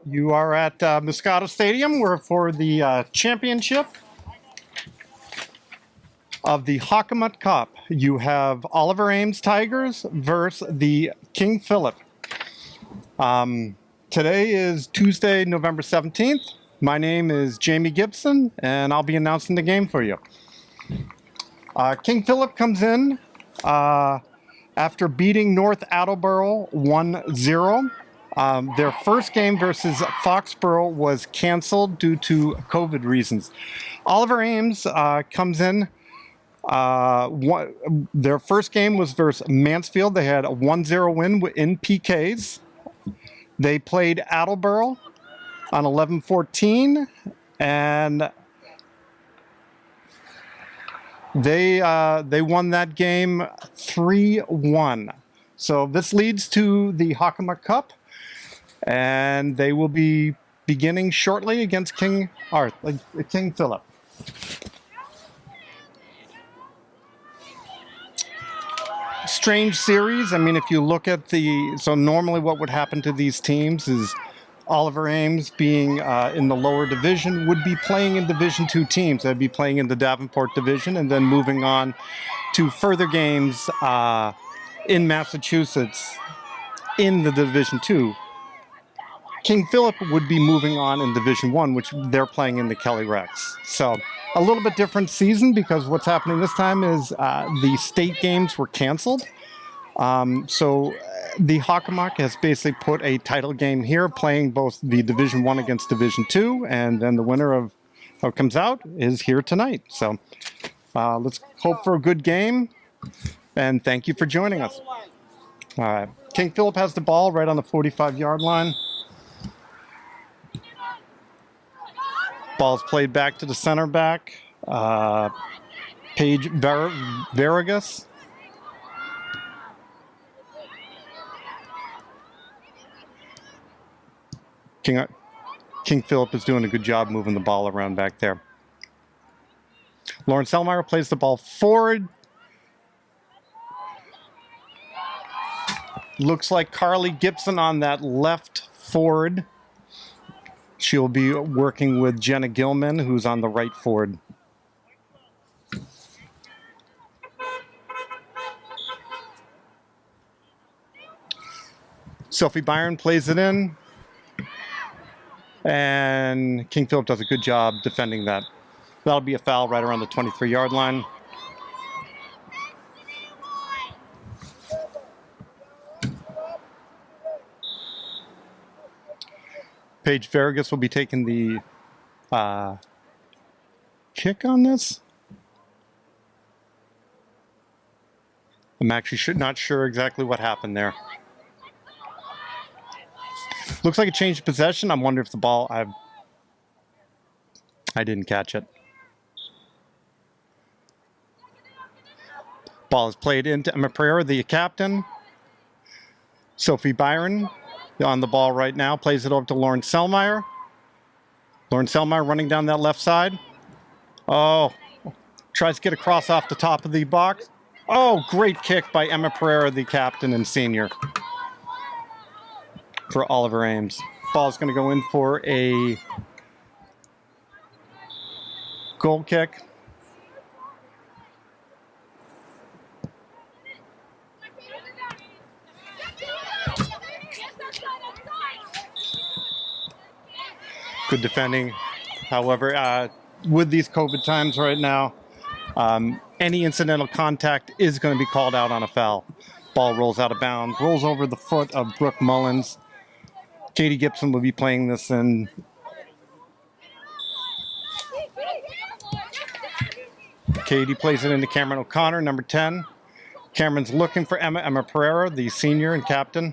You are at Moscato Stadium. We're for the championship of the Hockomock Cup. You have Oliver Ames Tigers versus the King Philip. Today is Tuesday, November 17th. My name is Jamie Gibson, and I'll be announcing the game for you. King Philip comes in after beating North Attleboro 1-0. Their first game versus Foxborough was canceled due to COVID reasons. Oliver Ames comes in. Their first game was versus Mansfield. They had a 1-0 win in PKs. They played Attleboro on 11-14, and they won that game 3-1. So this leads to the Hockomock Cup, and they will be beginning shortly against King Philip. Strange series. I mean, if you look at so normally what would happen to these teams is Oliver Ames, being in the lower division, would be playing in Division II teams. They'd be playing in the Davenport division and then moving on to further games in Massachusetts in the Division II. King Philip would be moving on in Division I, which they're playing in the Kelly Rex. So a little bit different season, because what's happening this time is the state games were canceled. So the Hockomock has basically put a title game here, playing both the Division I against Division II, and then the winner of what comes out is here tonight. So let's hope for a good game, and thank you for joining us. All right, King Philip has the ball right on the 45-yard line. Ball's played back to the center back, Paige Vargas. King Philip is doing a good job moving the ball around back there. Lauren Selmeyer plays the ball forward. Looks like Carly Gibson on that left forward. She'll be working with Jenna Gilman, who's on the right forward. Sophie Byron plays it in, and King Philip does a good job defending that. That'll be a foul right around the 23-yard line. Paige Vargas will be taking the kick on this. I'm actually not sure exactly what happened there. Looks like a change of possession. I'm wondering if the ball, I didn't catch it. Ball is played into Emma Pereira, the captain. Sophie Byron on the ball right now, plays it over to Lauren Selmeyer. Lauren Selmeyer running down that left side. Oh, tries to get across off the top of the box. Oh, great kick by Emma Pereira, the captain and senior, for Oliver Ames. Ball's going to go in for a goal kick. Good defending. However, with these COVID times right now, any incidental contact is going to be called out on a foul. Ball rolls out of bounds, rolls over the foot of Brooke Mullins. Katie Gibson will be playing this in. Katie plays it into Cameron O'Connor, number 10. Cameron's looking for Emma Pereira, the senior and captain.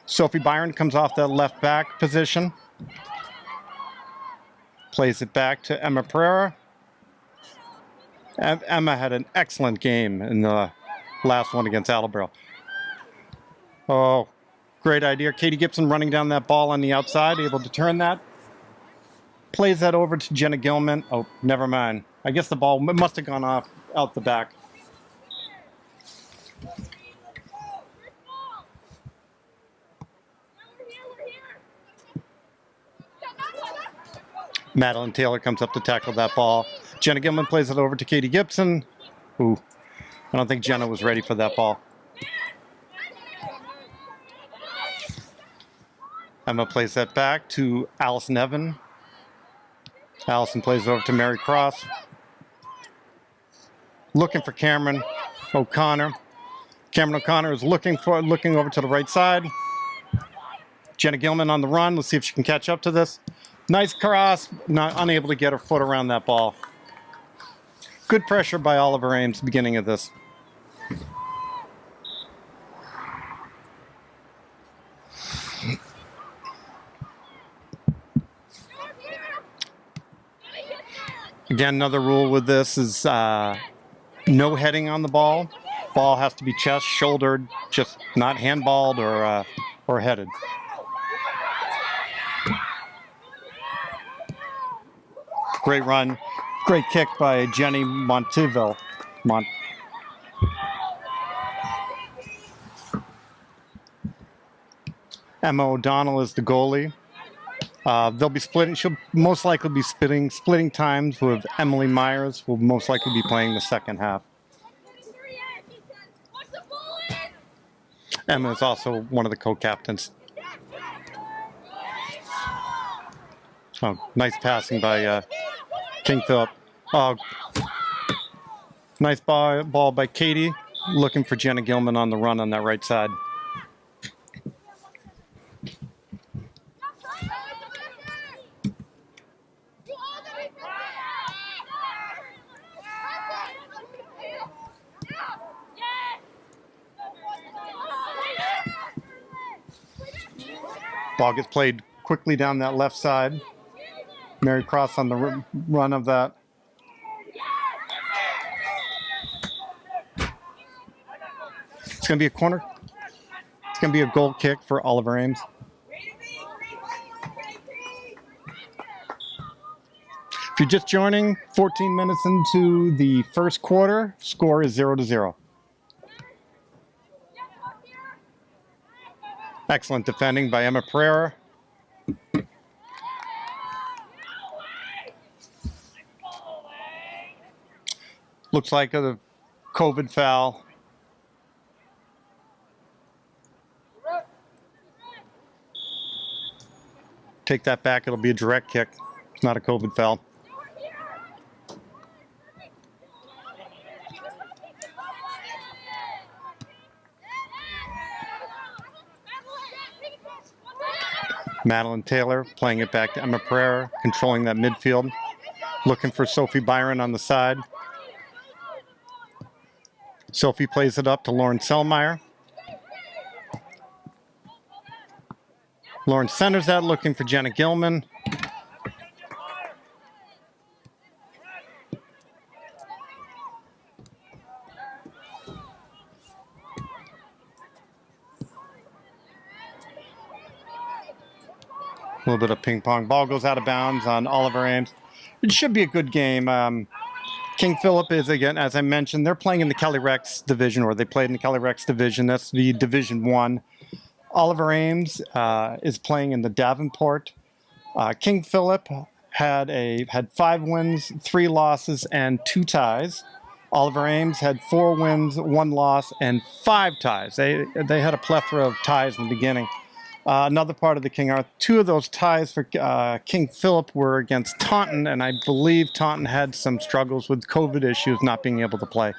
Sophie Byron comes off that left back position. Plays it back to Emma Pereira. Emma had an excellent game in the last one against Attleboro. Oh, great idea. Katie Gibson running down that ball on the outside, able to turn that. Plays that over to Jenna Gilman. Oh, never mind. I guess the ball must have gone off out the back. Madeline Taylor comes up to tackle that ball. Jenna Gilman plays it over to Katie Gibson. Ooh, I don't think Jenna was ready for that ball. Emma plays that back to Allison Evan. Allison plays it over to Mary Cross. Looking for Cameron O'Connor. Cameron O'Connor is looking over to the right side. Jenna Gilman on the run. Let's see if she can catch up to this. Nice cross, unable to get her foot around that ball. Good pressure by Oliver Ames beginning of this. Again, another rule with this is no heading on the ball. Ball has to be chest, shouldered, just not handballed or headed. Great run. Great kick by Jenny Montiville. Emma O'Donnell is the goalie. They'll be splitting. She'll most likely be splitting times with Emily Myers, who will most likely be playing the second half. Emma is also one of the co-captains. Oh, nice passing by King Phillip. Oh, nice ball by Katie, looking for Jenna Gilman on the run on that right side. Ball gets played quickly down that left side. Mary Cross on the run of that. It's going to be a corner. It's going to be a goal kick for Oliver Ames. If you're just joining, 14 minutes into the first quarter, score is 0-0. Excellent defending by Emma Pereira. Looks like a COVID foul. Take that back, it'll be a direct kick. It's not a COVID foul. Madeline Taylor playing it back to Emma Pereira, controlling that midfield. Looking for Sophie Byron on the side. Sophie plays it up to Lauren Selmeyer. Lauren centers that, looking for Jenna Gilman. A little bit of ping pong. Ball goes out of bounds on Oliver Ames. It should be a good game. King Phillip is, again, as I mentioned, they're playing in the Kelly Rex division, or they played in the Kelly Rex division. That's the Division 1. Oliver Ames is playing in the Davenport. King Phillip had 5 wins, 3 losses, and 2 ties. Oliver Ames had 4 wins, 1 loss, and 5 ties. They had a plethora of ties in the beginning. Another part of the King Arthur, 2 of those ties for King Phillip were against Taunton, and I believe Taunton had some struggles with COVID issues, not being able to play.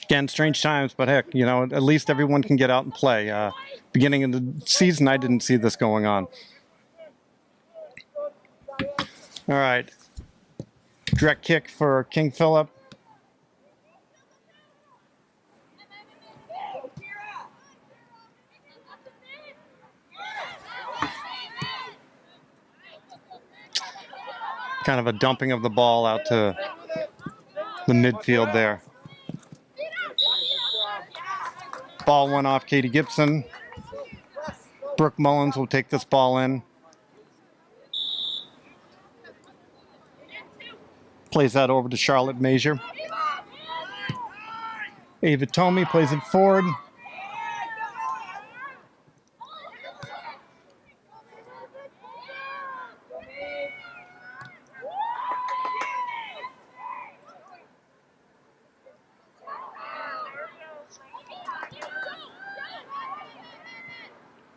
Again, strange times, but heck, you know, at least everyone can get out and play. Beginning of the season, I didn't see this going on. All right. Direct kick for King Phillip. Kind of a dumping of the ball out to the midfield there. Ball went off Katie Gibson. Brooke Mullins will take this ball in. Plays that over to Charlotte Major. Ava Tomey plays it forward.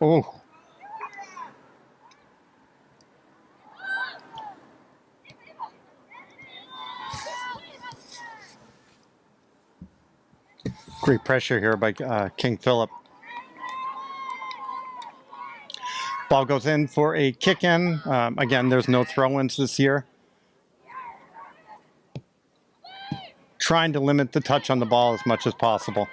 Oh. Great pressure here by King Philip. Ball goes in for a kick in. Again, there's no throw-ins this year. Trying to limit the touch on the ball as much as possible.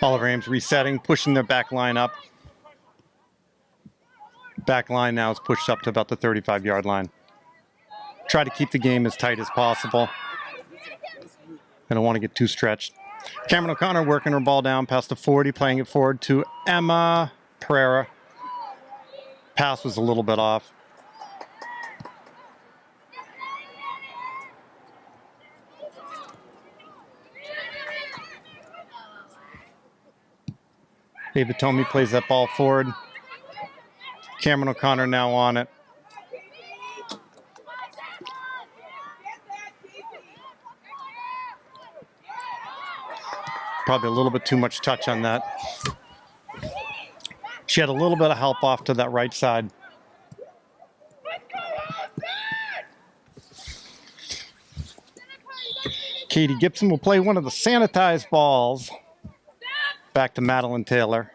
Oliver Ames resetting, pushing their back line up. Back line now is pushed up to about the 35-yard line. Try to keep the game as tight as possible. I don't want to get too stretched. Cameron O'Connor working her ball down past the 40, playing it forward to Emma Pereira. Pass was a little bit off. David Tomey plays that ball forward. Cameron O'Connor now on it. Probably a little bit too much touch on that. She had a little bit of help off to that right side. Katie Gibson will play one of the sanitized balls. Back to Madeline Taylor.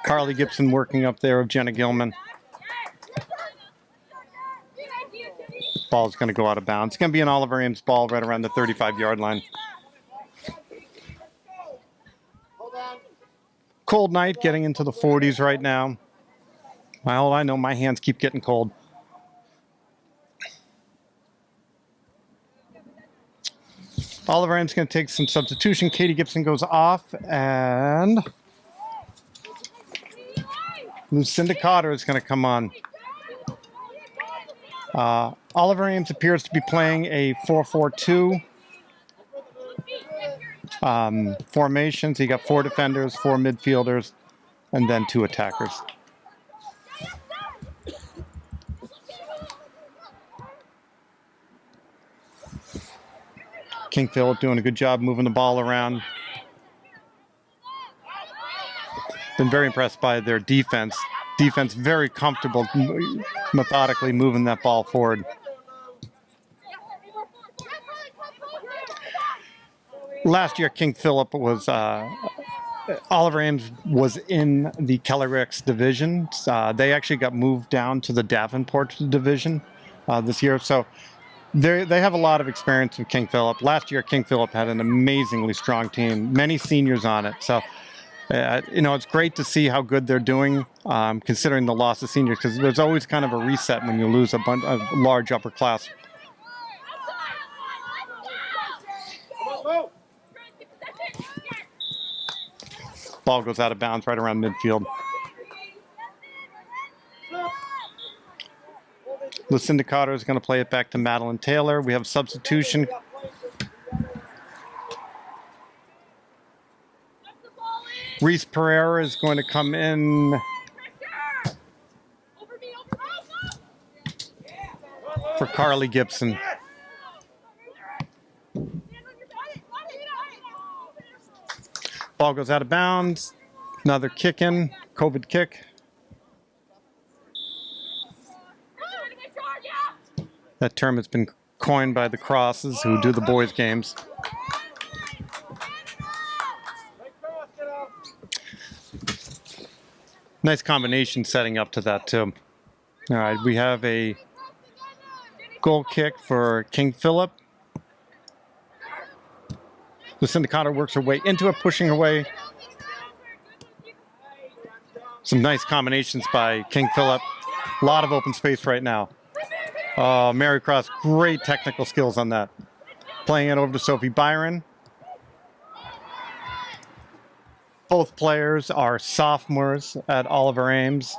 Carly Gibson working up there of Jenna Gilman. Ball's going to go out of bounds. It's going to be an Oliver Ames ball right around the 35-yard line. Cold night, getting into the 40s right now. Well, I know my hands keep getting cold. Oliver Ames going to take some substitution. Katie Gibson goes off, and Lucinda Cotter is going to come on. Oliver Ames appears to be playing a 4-4-2 formation. So you got 4 defenders, 4 midfielders, and then 2 attackers. King Philip doing a good job moving the ball around. Been very impressed by their defense. Defense very comfortable, methodically moving that ball forward. Last year, King Philip was, Oliver Ames was in the Keller Ricks division. They actually got moved down to the Davenport division this year. So they have a lot of experience with King Philip. Last year, King Philip had an amazingly strong team, many seniors on it. So, it's great to see how good they're doing, considering the loss of seniors, because there's always kind of a reset when you lose a large upper class. Ball goes out of bounds right around midfield. Lucinda Cotter is going to play it back to Madeline Taylor. We have substitution. Reese Pereira is going to come in for Carly Gibson. Ball goes out of bounds. Another kick in, COVID kick. That term has been coined by the Crosses, who do the boys' games. Nice combination setting up to that, too. All right, we have a goal kick for King Philip. Lucinda Cotter works her way into it, pushing her way. Some nice combinations by King Philip. A lot of open space right now. Oh, Mary Cross, great technical skills on that. Playing it over to Sophie Byron. Both players are sophomores at Oliver Ames.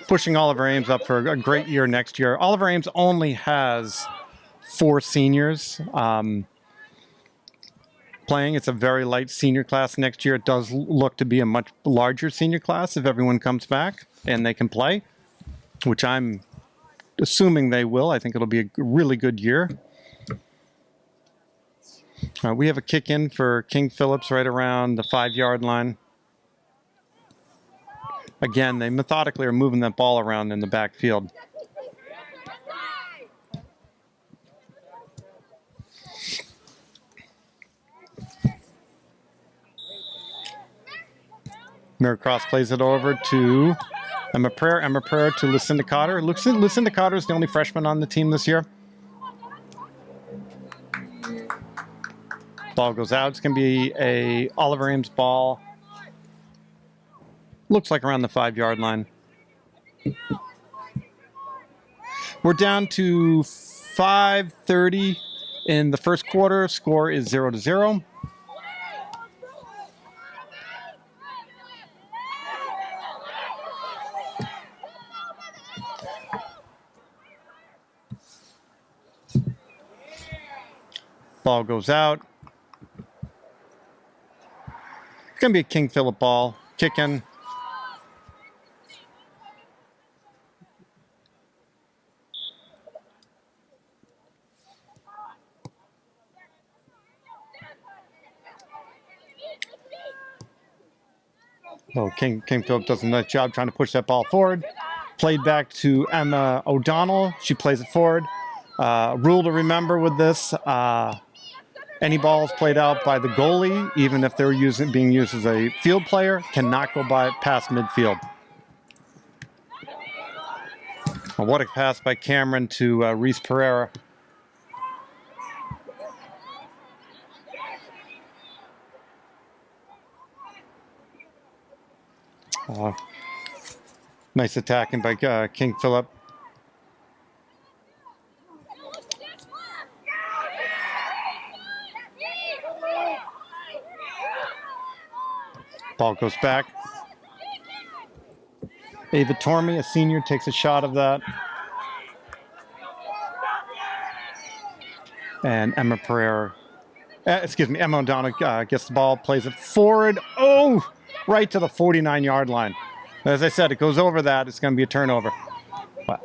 Pushing Oliver Ames up for a great year next year. Oliver Ames only has 4 seniors playing. It's a very light senior class next year. It does look to be a much larger senior class if everyone comes back and they can play. which I'm assuming they will. I think it'll be a really good year. We have a kick in for King Phillips right around the 5-yard line. Again, they methodically are moving that ball around in the backfield. Mary Cross plays it over to Emma Prayer. Emma Prayer to Lucinda Cotter. Lucinda Cotter is the only freshman on the team this year. Ball goes out. It's going to be a Oliver Ames ball. Looks like around the 5-yard line. We're down to 5:30 in the first quarter. Score is 0-0. Ball goes out. It's going to be a King Philip ball. Kicking. Oh, King Philip does a nice job trying to push that ball forward. Played back to Emma O'Donnell. She plays it forward. Rule to remember with this, any balls played out by the goalie, even if they're being used as a field player, cannot go past midfield. Well, what a pass by Cameron to Reese Pereira. Nice attacking by King Philip. Ball goes back. Ava Tormey, a senior, takes a shot of that. And Emma Pereira, Emma O'Donnell gets the ball, plays it forward. Oh, right to the 49-yard line. As I said, it goes over that. It's going to be a turnover. But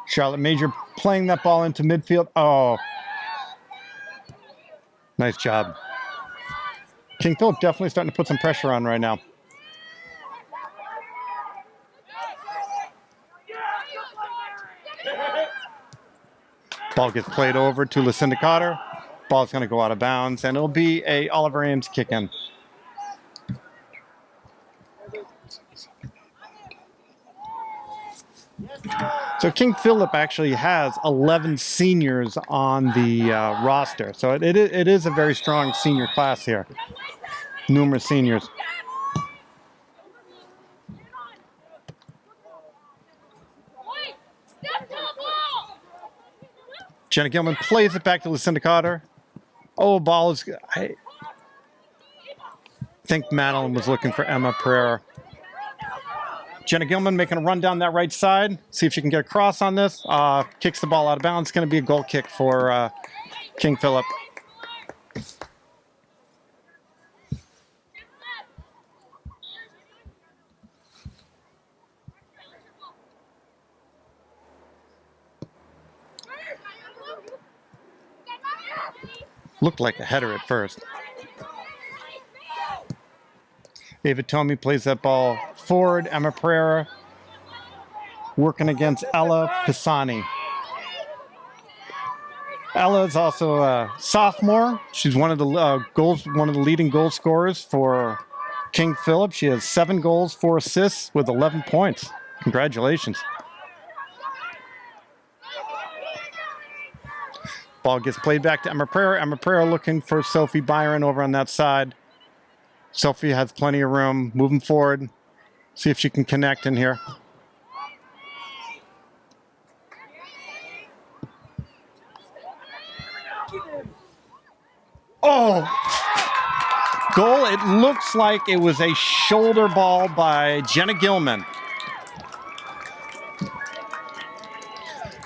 Charlotte Major playing that ball into midfield. Oh, nice job. King Philip definitely starting to put some pressure on right now. Ball gets played over to Lucinda Cotter. Ball's going to go out of bounds, and it'll be a Oliver Ames kick-in. So King Philip actually has 11 seniors on the roster. So it is a very strong senior class here. Numerous seniors. Jenna Gilman plays it back to Lucinda Cotter. Oh, ball is... I think Madeline was looking for Emma Pereira. Jenna Gilman making a run down that right side. See if she can get across on this. Kicks the ball out of bounds. It's going to be a goal kick for King Philip. Looked like a header at first. Ava Tomey plays that ball forward. Emma Pereira working against Ella Pisani. Ella is also a sophomore. She's one of the leading goal scorers for King Philip. She has 7 goals, 4 assists with 11 points. Congratulations. Ball gets played back to Emma Pereira. Emma Pereira looking for Sophie Byron over on that side. Sophie has plenty of room. Moving forward. See if she can connect in here. Oh! Goal. It looks like it was a shoulder ball by Jenna Gilman.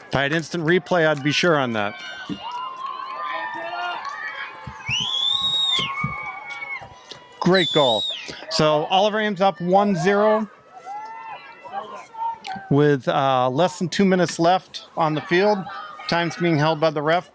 If I had instant replay, I'd be sure on that. Great goal. So Oliver Ames up 1-0 with less than 2 minutes left on the field. Time's being held by the ref.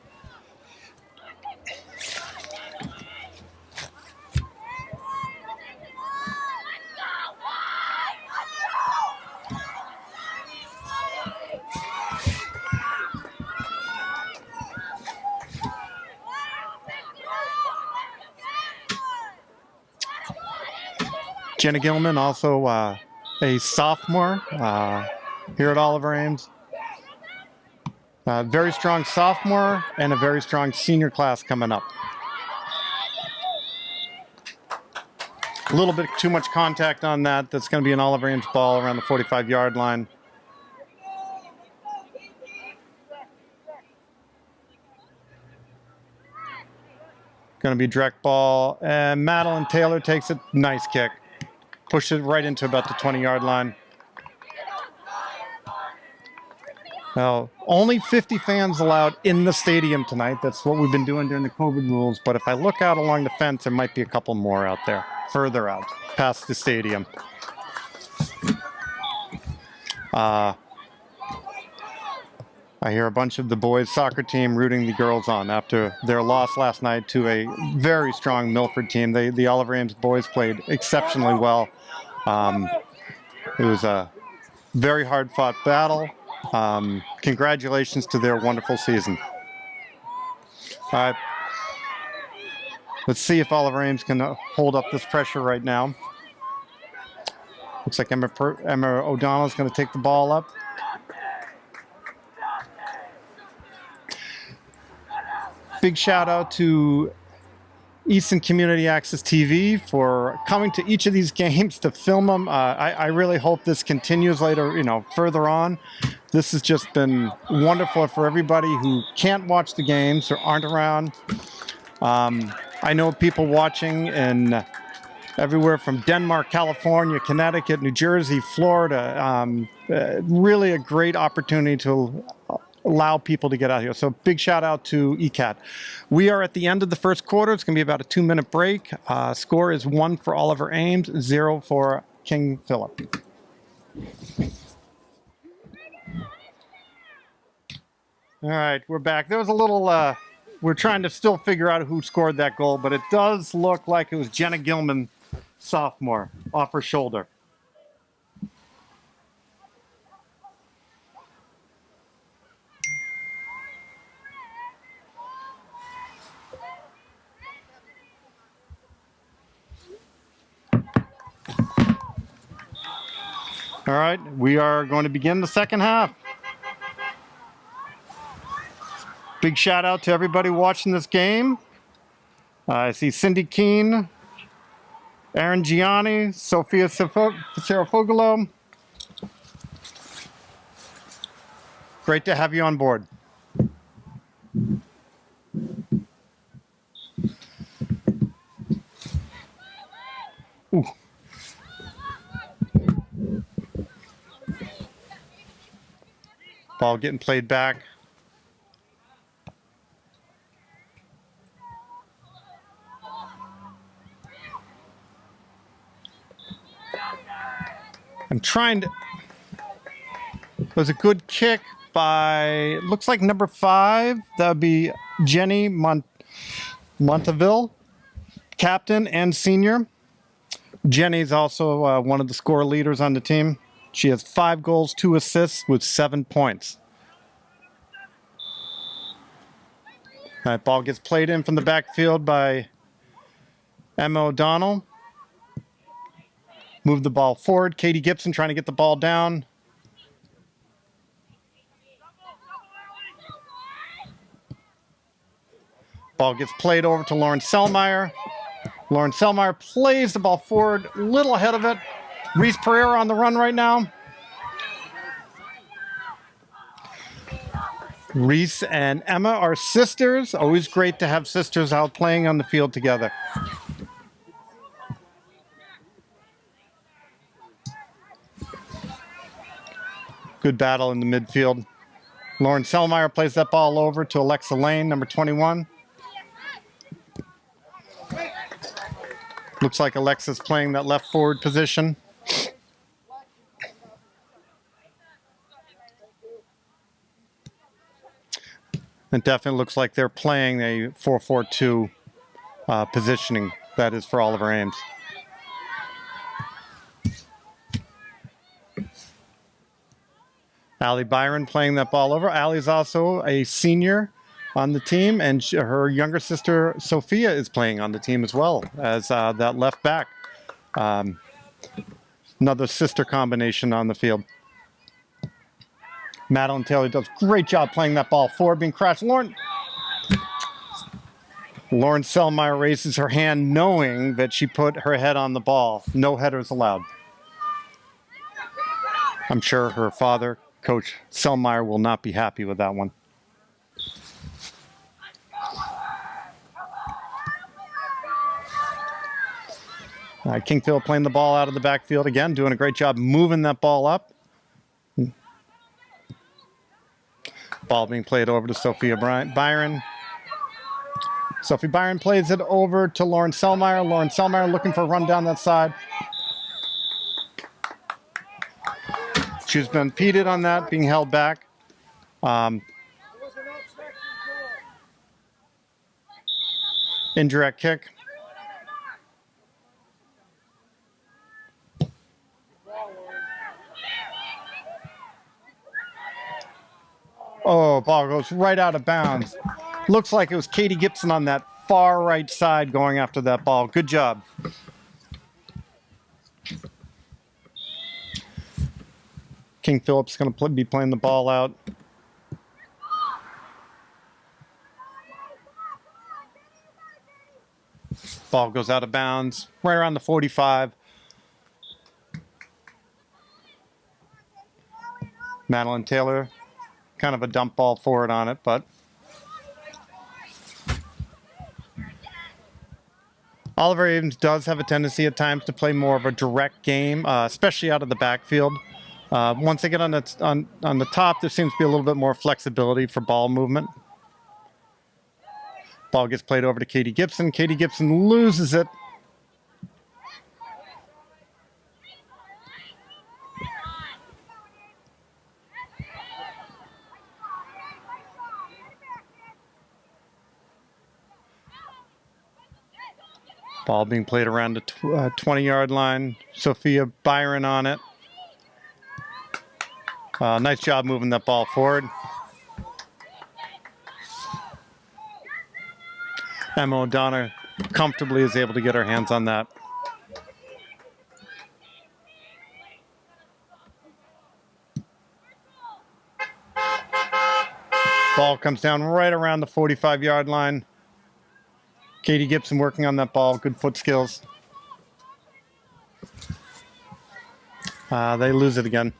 Jenna Gilman, also a sophomore here at Oliver Ames. Very strong sophomore and a very strong senior class coming up. A little bit too much contact on that. That's going to be an Oliver Ames ball around the 45-yard line. Going to be direct ball. And Madeline Taylor takes it. Nice kick. Push it right into about the 20-yard line. Now, only 50 fans allowed in the stadium tonight. That's what we've been doing during the COVID rules. But if I look out along the fence, there might be a couple more out there, further out, past the stadium. I hear a bunch of the boys' soccer team rooting the girls on after their loss last night to a very strong Milford team. The Oliver Ames boys played exceptionally well. It was a very hard-fought battle. Congratulations to their wonderful season. All right. Let's see if Oliver Ames can hold up this pressure right now. Looks like Emma O'Donnell is going to take the ball up. Big shout out to Easton Community Access TV for coming to each of these games to film them. I really hope this continues later, further on. This has just been wonderful for everybody who can't watch the games or aren't around. I know people watching in everywhere from Denmark, California, Connecticut, New Jersey, Florida. Really a great opportunity to allow people to get out here. So big shout out to ECAT. We are at the end of the first quarter. It's going to be about a 2-minute break. Score is 1 for Oliver Ames, 0 for King Philip. All right, we're back. There was a little, we're trying to still figure out who scored that goal, but it does look like it was Jenna Gilman, sophomore, off her shoulder. All right, we are going to begin the second half. Big shout out to everybody watching this game. I see Cindy Keene, Aaron Gianni, Sophia Serafoglu. Great to have you on board. Ooh. Ball getting played back. I'm trying to. It was a good kick by, looks like number 5. That would be Jenny Monteville, captain and senior. Jenny's also one of the score leaders on the team. She has 5 goals, 2 assists with 7 points. All right, ball gets played in from the backfield by Emma O'Donnell. Move the ball forward. Katie Gibson trying to get the ball down. Ball gets played over to Lauren Selmeyer. Lauren Selmeyer plays the ball forward, a little ahead of it. Reese Pereira on the run right now. Reese and Emma are sisters. Always great to have sisters out playing on the field together. Good battle in the midfield. Lauren Selmeyer plays that ball over to Alexa Lane, number 21. Looks like Alexa's playing that left forward position. It definitely looks like they're playing a 4-4-2 positioning. That is for Oliver Ames. Allie Byron playing that ball over. Allie's also a senior on the team, and her younger sister Sophia is playing on the team as well as that left back. Another sister combination on the field. Madeline Taylor does a great job playing that ball forward, being crashed. Lauren Selmeyer raises her hand knowing that she put her head on the ball. No headers allowed. I'm sure her father, Coach Selmeyer, will not be happy with that one. King Philip playing the ball out of the backfield again, doing a great job moving that ball up. Ball being played over to Sophia Byron. Sophie Byron plays it over to Lauren Selmeyer. Lauren Selmeyer looking for a run down that side. She's been impeded on that, being held back. Indirect kick. Oh, ball goes right out of bounds. Looks like it was Katie Gibson on that far right side going after that ball. Good job. King Philip's going to be playing the ball out. Ball goes out of bounds, right around the 45. Madeline Taylor, kind of a dump ball forward on it, but Oliver Ames does have a tendency at times to play more of a direct game, especially out of the backfield. Once they get on the top, there seems to be a little bit more flexibility for ball movement. Ball gets played over to Katie Gibson. Katie Gibson loses it. Ball being played around the 20-yard line. Sophia Byron on it. Nice job moving that ball forward. Emma O'Donnell comfortably is able to get her hands on that. Ball comes down right around the 45-yard line. Katie Gibson working on that ball. Good foot skills. They lose it again.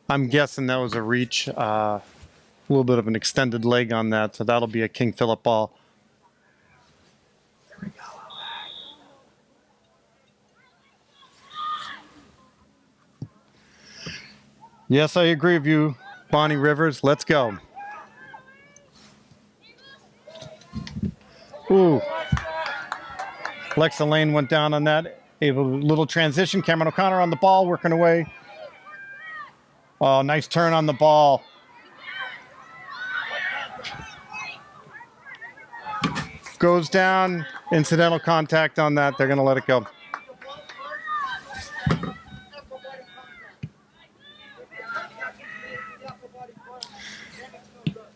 I'm guessing that was a reach. A little bit of an extended leg on that, so that'll be a King Philip ball. Yes, I agree with you, Bonnie Rivers. Let's go. Ooh. Alexa Lane went down on that. A little transition. Cameron O'Connor on the ball, working away. Oh, nice turn on the ball. Goes down. Incidental contact on that. They're going to let it go.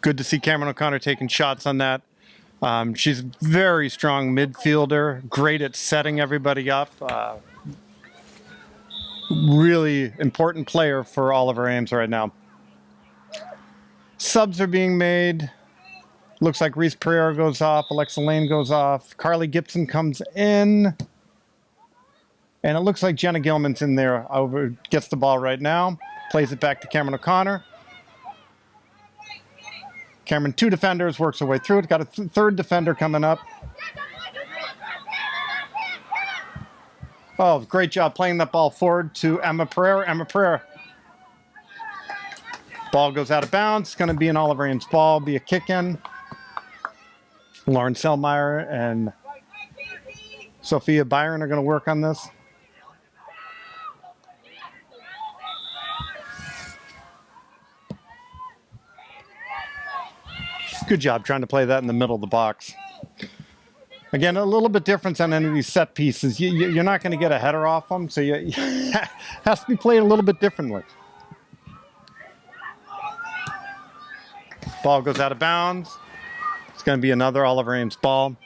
Good to see Cameron O'Connor taking shots on that. She's a very strong midfielder, great at setting everybody up. Really important player for Oliver Ames right now. Subs are being made. Looks like Reese Pereira goes off. Alexa Lane goes off. Carly Gibson comes in. And it looks like Jenna Gilman's in there. Gets the ball right now. Plays it back to Cameron O'Connor. Cameron, two defenders, works her way through it. Got a third defender coming up. Oh, great job playing that ball forward to Emma Pereira. Emma Pereira Ball goes out of bounds. It's going to be an Oliver Ames ball, be a kick in. Lauren Selmeyer and Sophia Byron are going to work on this. Good job trying to play that in the middle of the box. Again, a little bit different on any of these set pieces. You're not going to get a header off them, so it has to be played a little bit differently. Ball goes out of bounds. It's going to be another Oliver Ames ball.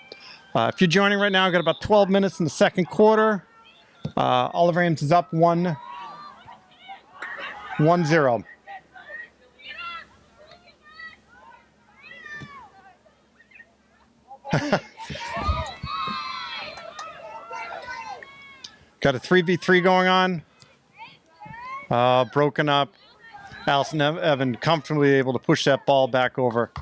If you're joining right now, I've got about 12 minutes in the second quarter. Oliver Ames is up 1-0. Got a 3v3 going on. Broken up. Allison Evan comfortably able to push that ball back over.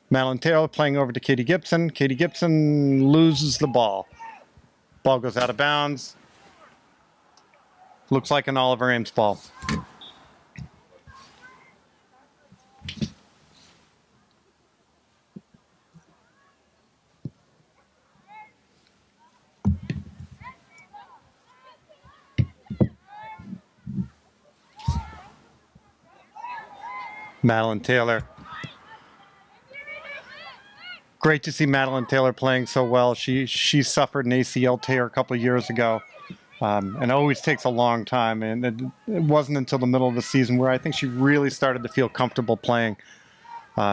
Madeline Taylor playing over to Katie Gibson. Katie Gibson loses the ball. Ball goes out of bounds. Looks like an Oliver Ames ball. Madeline Taylor. Great to see Madeline Taylor playing so well. She suffered an ACL tear a couple of years ago, and it always takes a long time. And it wasn't until the middle of the season where I think she really started to feel comfortable playing.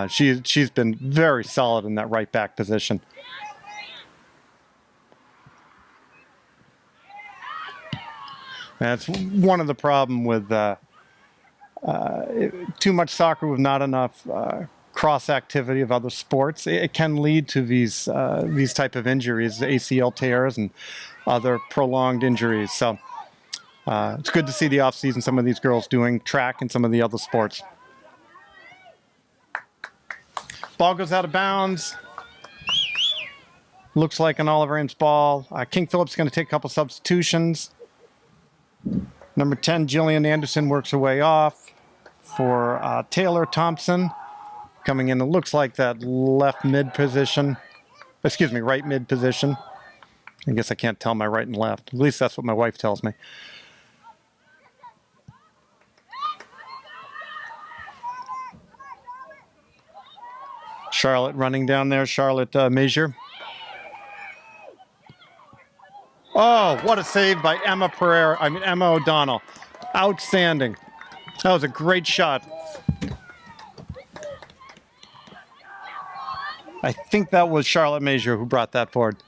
She's been very solid in that right back position. That's one of the problem with too much soccer with not enough cross activity of other sports. It can lead to these type of injuries, ACL tears and other prolonged injuries. So it's good to see the off season some of these girls doing track and some of the other sports. Ball goes out of bounds. Looks like an Oliver Ames ball. King Philip's going to take a couple substitutions. Number 10, Jillian Anderson works her way off for Taylor Thompson. Coming in, it looks like that left mid position. Excuse me, right mid position. I guess I can't tell my right and left. At least that's what my wife tells me. Charlotte running down there. Charlotte Major. Oh, what a save by Emma O'Donnell. Outstanding. That was a great shot. I think that was Charlotte Major who brought that forward.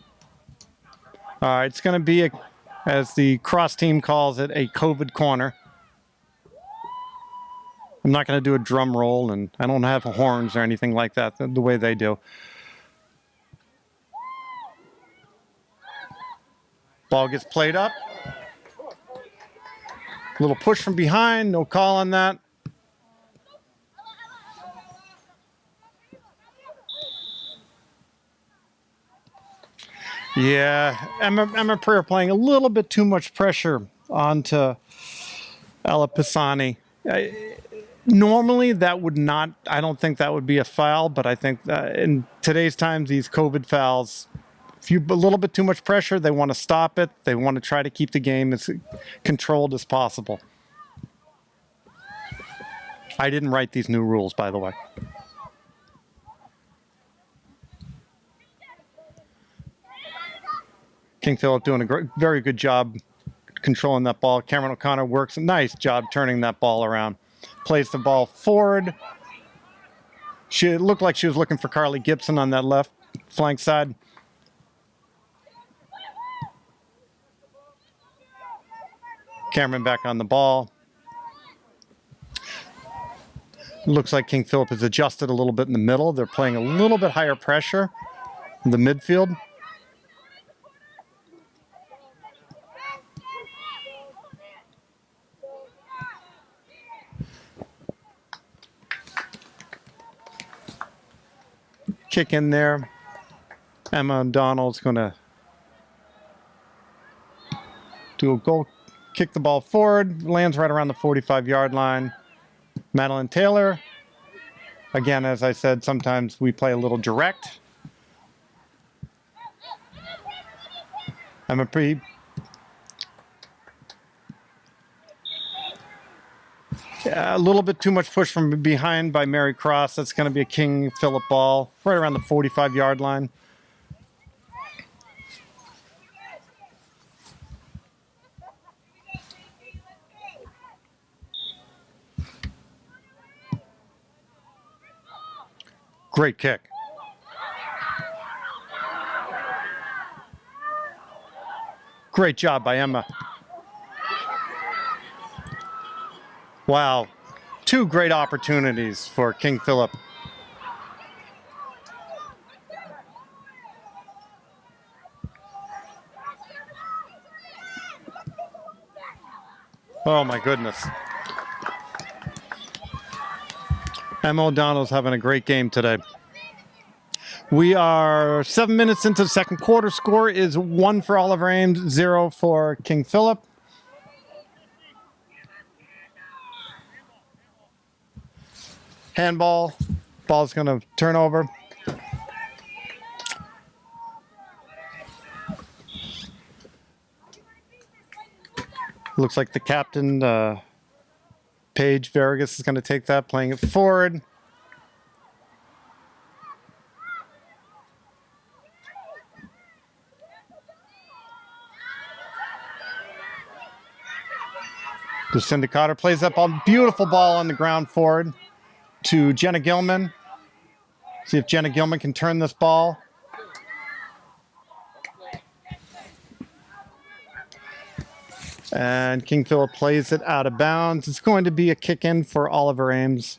All right, it's going to be, as the cross team calls it, a COVID corner. I'm not going to do a drum roll, and I don't have horns or anything like that the way they do. Ball gets played up. A little push from behind, no call on that. Yeah, Emma Prayer playing a little bit too much pressure onto Ella Pisani. Normally, that would not, I don't think that would be a foul, but I think that in today's times, these COVID fouls, if you a little bit too much pressure, they want to stop it. They want to try to keep the game as controlled as possible. I didn't write these new rules, by the way. King Philip doing a very good job controlling that ball. Cameron O'Connor works a nice job turning that ball around. Plays the ball forward. It looked like she was looking for Carly Gibson on that left flank side. Cameron back on the ball. Looks like King Philip has adjusted a little bit in the middle. They're playing a little bit higher pressure in the midfield. Kick in there. Emma O'Donnell's going to do a goal, kick the ball forward, lands right around the 45-yard line. Madeline Taylor. Again, as I said, sometimes we play a little direct. A little bit too much push from behind by Mary Cross. That's going to be a King Philip ball right around the 45-yard line. Great kick. Great job by Emma. Wow. 2 great opportunities for King Philip. Oh my goodness. Emma O'Donnell's having a great game today. We are 7 minutes into the second quarter. Score is 1 for Oliver Ames, 0 for King Philip. Handball. Ball's going to turn over. Looks like the captain, Paige Vargas, is going to take that, playing it forward. Lucinda Cotter plays that ball. Beautiful ball on the ground forward to Jenna Gilman. See if Jenna Gilman can turn this ball. And King Philip plays it out of bounds. It's going to be a kick in for Oliver Ames.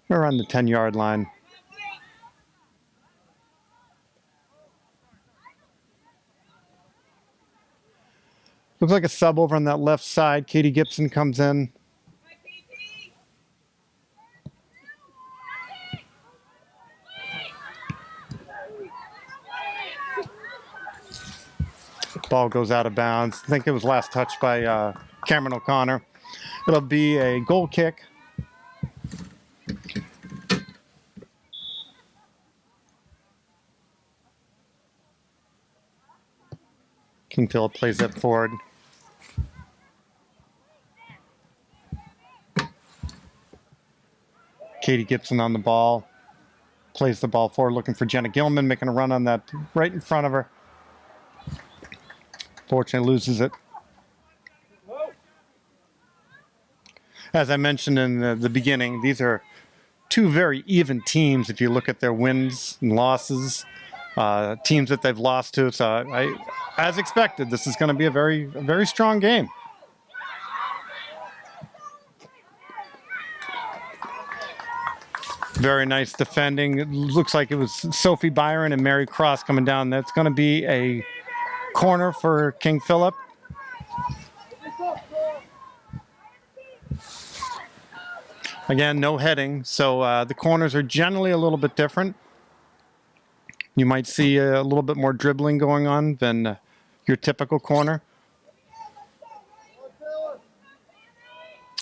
We're on the 10-yard line. Looks like a sub over on that left side. Katie Gibson comes in. Ball goes out of bounds. I think it was last touched by Cameron O'Connor. It'll be a goal kick. King Philip plays that forward. Katie Gibson on the ball. Plays the ball forward, looking for Jenna Gilman, making a run on that right in front of her. Fortunately loses it. As I mentioned in the beginning, these are 2 very even teams if you look at their wins and losses, teams that they've lost to. So as expected, this is going to be a very strong game. Very nice defending. It looks like it was Sophie Byron and Mary Cross coming down. That's going to be a corner for King Philip. Again, no heading, so the corners are generally a little bit different. You might see a little bit more dribbling going on than your typical corner.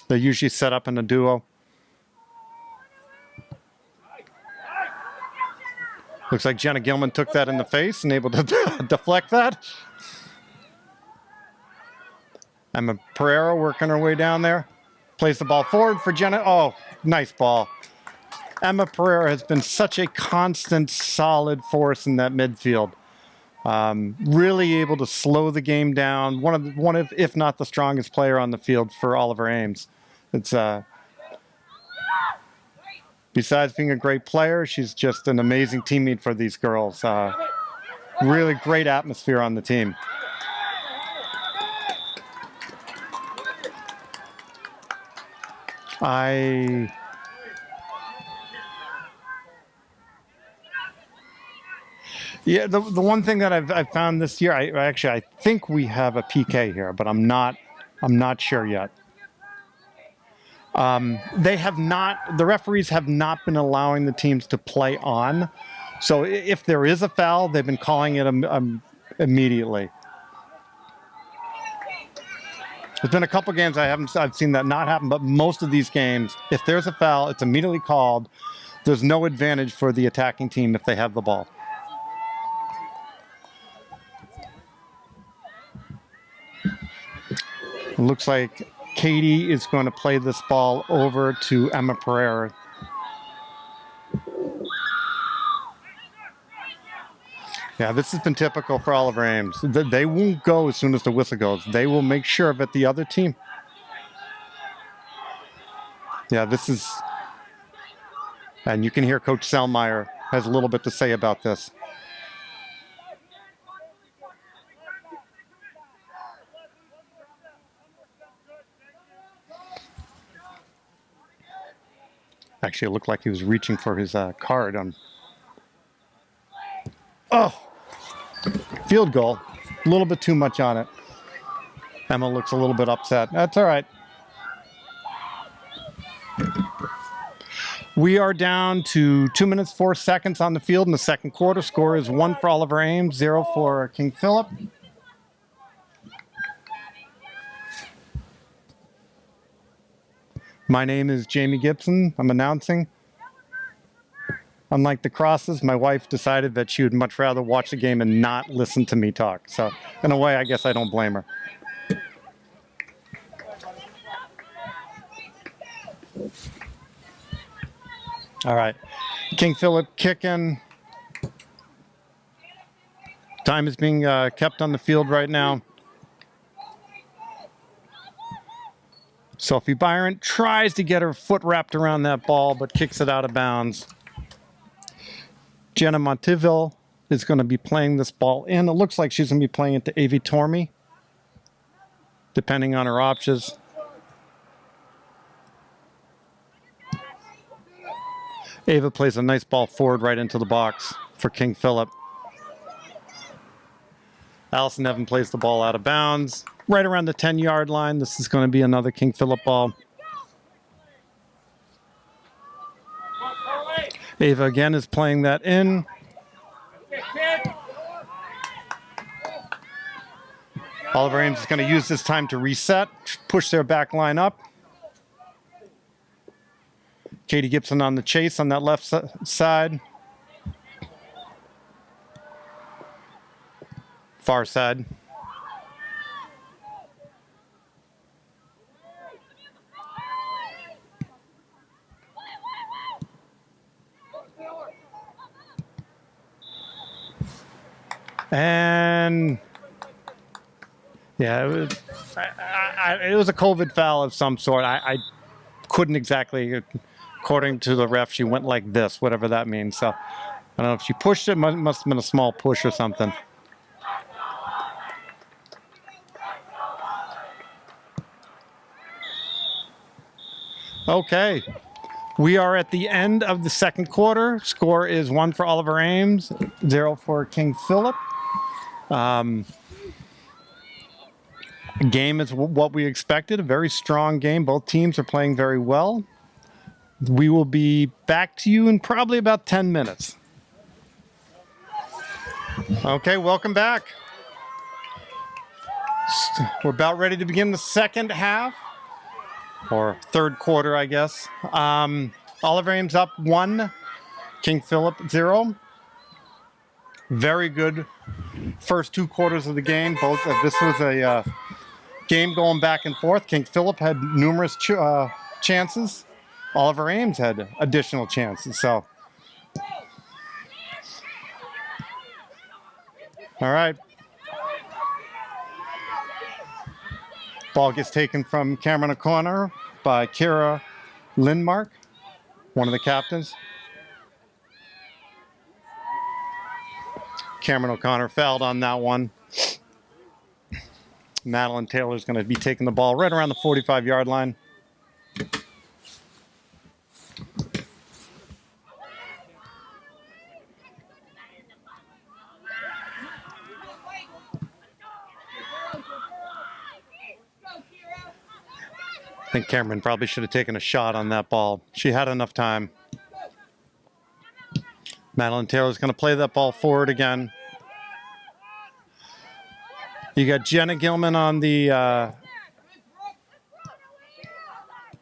They're usually set up in a duo. Looks like Jenna Gilman took that in the face and able to deflect that. Emma Pereira working her way down there. Plays the ball forward for Jenna. Oh, nice ball. Emma Pereira has been such a constant, solid force in that midfield. Really able to slow the game down. One of, if not the strongest player on the field for Oliver Ames. It's besides being a great player, she's just an amazing teammate for these girls. Really great atmosphere on the team. Yeah, the one thing that I've found this year, I think we have a PK here, but I'm not sure yet. The referees have not been allowing the teams to play on. So if there is a foul, they've been calling it immediately. There's been a couple games I've seen that not happen, but most of these games, if there's a foul, it's immediately called. There's no advantage for the attacking team if they have the ball. It looks like Katie is going to play this ball over to Emma Pereira. Yeah, this has been typical for Oliver Ames. They won't go as soon as the whistle goes. They will make sure that the other team. Yeah, this is... And you can hear Coach Selmeyer has a little bit to say about this. Actually, it looked like he was reaching for his card on... Oh! Field goal. A little bit too much on it. Emma looks a little bit upset. That's all right. We are down to 2 minutes, 4 seconds on the field in the second quarter. Score is 1 for Oliver Ames, 0 for King Philip. My name is Jamie Gibson. I'm announcing. Unlike the crosses, my wife decided that she would much rather watch the game and not listen to me talk. So, in a way, I guess I don't blame her. All right. King Philip kicking. Time is being kept on the field right now. Sophie Byron tries to get her foot wrapped around that ball, but kicks it out of bounds. Jenna Montiville is going to be playing this ball in. It looks like she's going to be playing it to Avi Tormey, depending on her options. Ava plays a nice ball forward right into the box for King Philip. Allison Evan plays the ball out of bounds. Right around the 10-yard line. This is going to be another King Philip ball. Ava again is playing that in. Oliver Ames is going to use this time to reset, push their back line up. Katie Gibson on the chase on that left side. Far side. And yeah, it was a COVID foul of some sort. I couldn't exactly, according to the ref, she went like this, whatever that means. So I don't know if she pushed it, must have been a small push or something. Okay. We are at the end of the second quarter. Score is 1 for Oliver Ames, 0 for King Philip. Game is what we expected, a very strong game. Both teams are playing very well. We will be back to you in probably about 10 minutes. Okay, welcome back. We're about ready to begin the second half, or third quarter, I guess. Oliver Ames up 1, King Philip 0. Very good first 2 quarters of the game. Both this was a game going back and forth. King Philip had numerous chances. Oliver Ames had additional chances. So, all right. Ball gets taken from Cameron O'Connor by Kira Lindmark, one of the captains. Cameron O'Connor fouled on that one. Madeline Taylor is going to be taking the ball right around the 45-yard line. I think Cameron probably should have taken a shot on that ball. She had enough time. Madeline Taylor is going to play that ball forward again. You got Jenna Gilman on the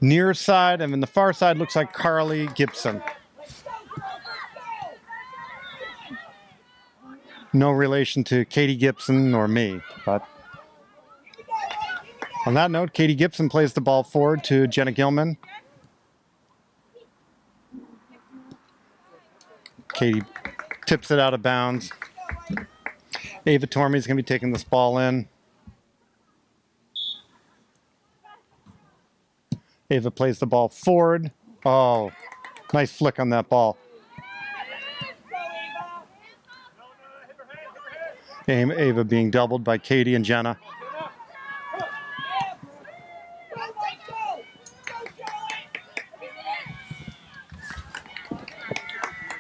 near side, and then the far side looks like Carly Gibson. No relation to Katie Gibson or me, but on that note, Katie Gibson plays the ball forward to Jenna Gilman. Katie tips it out of bounds. Ava Tormey is going to be taking this ball in. Ava plays the ball forward. Oh, nice flick on that ball. Ava being doubled by Katie and Jenna.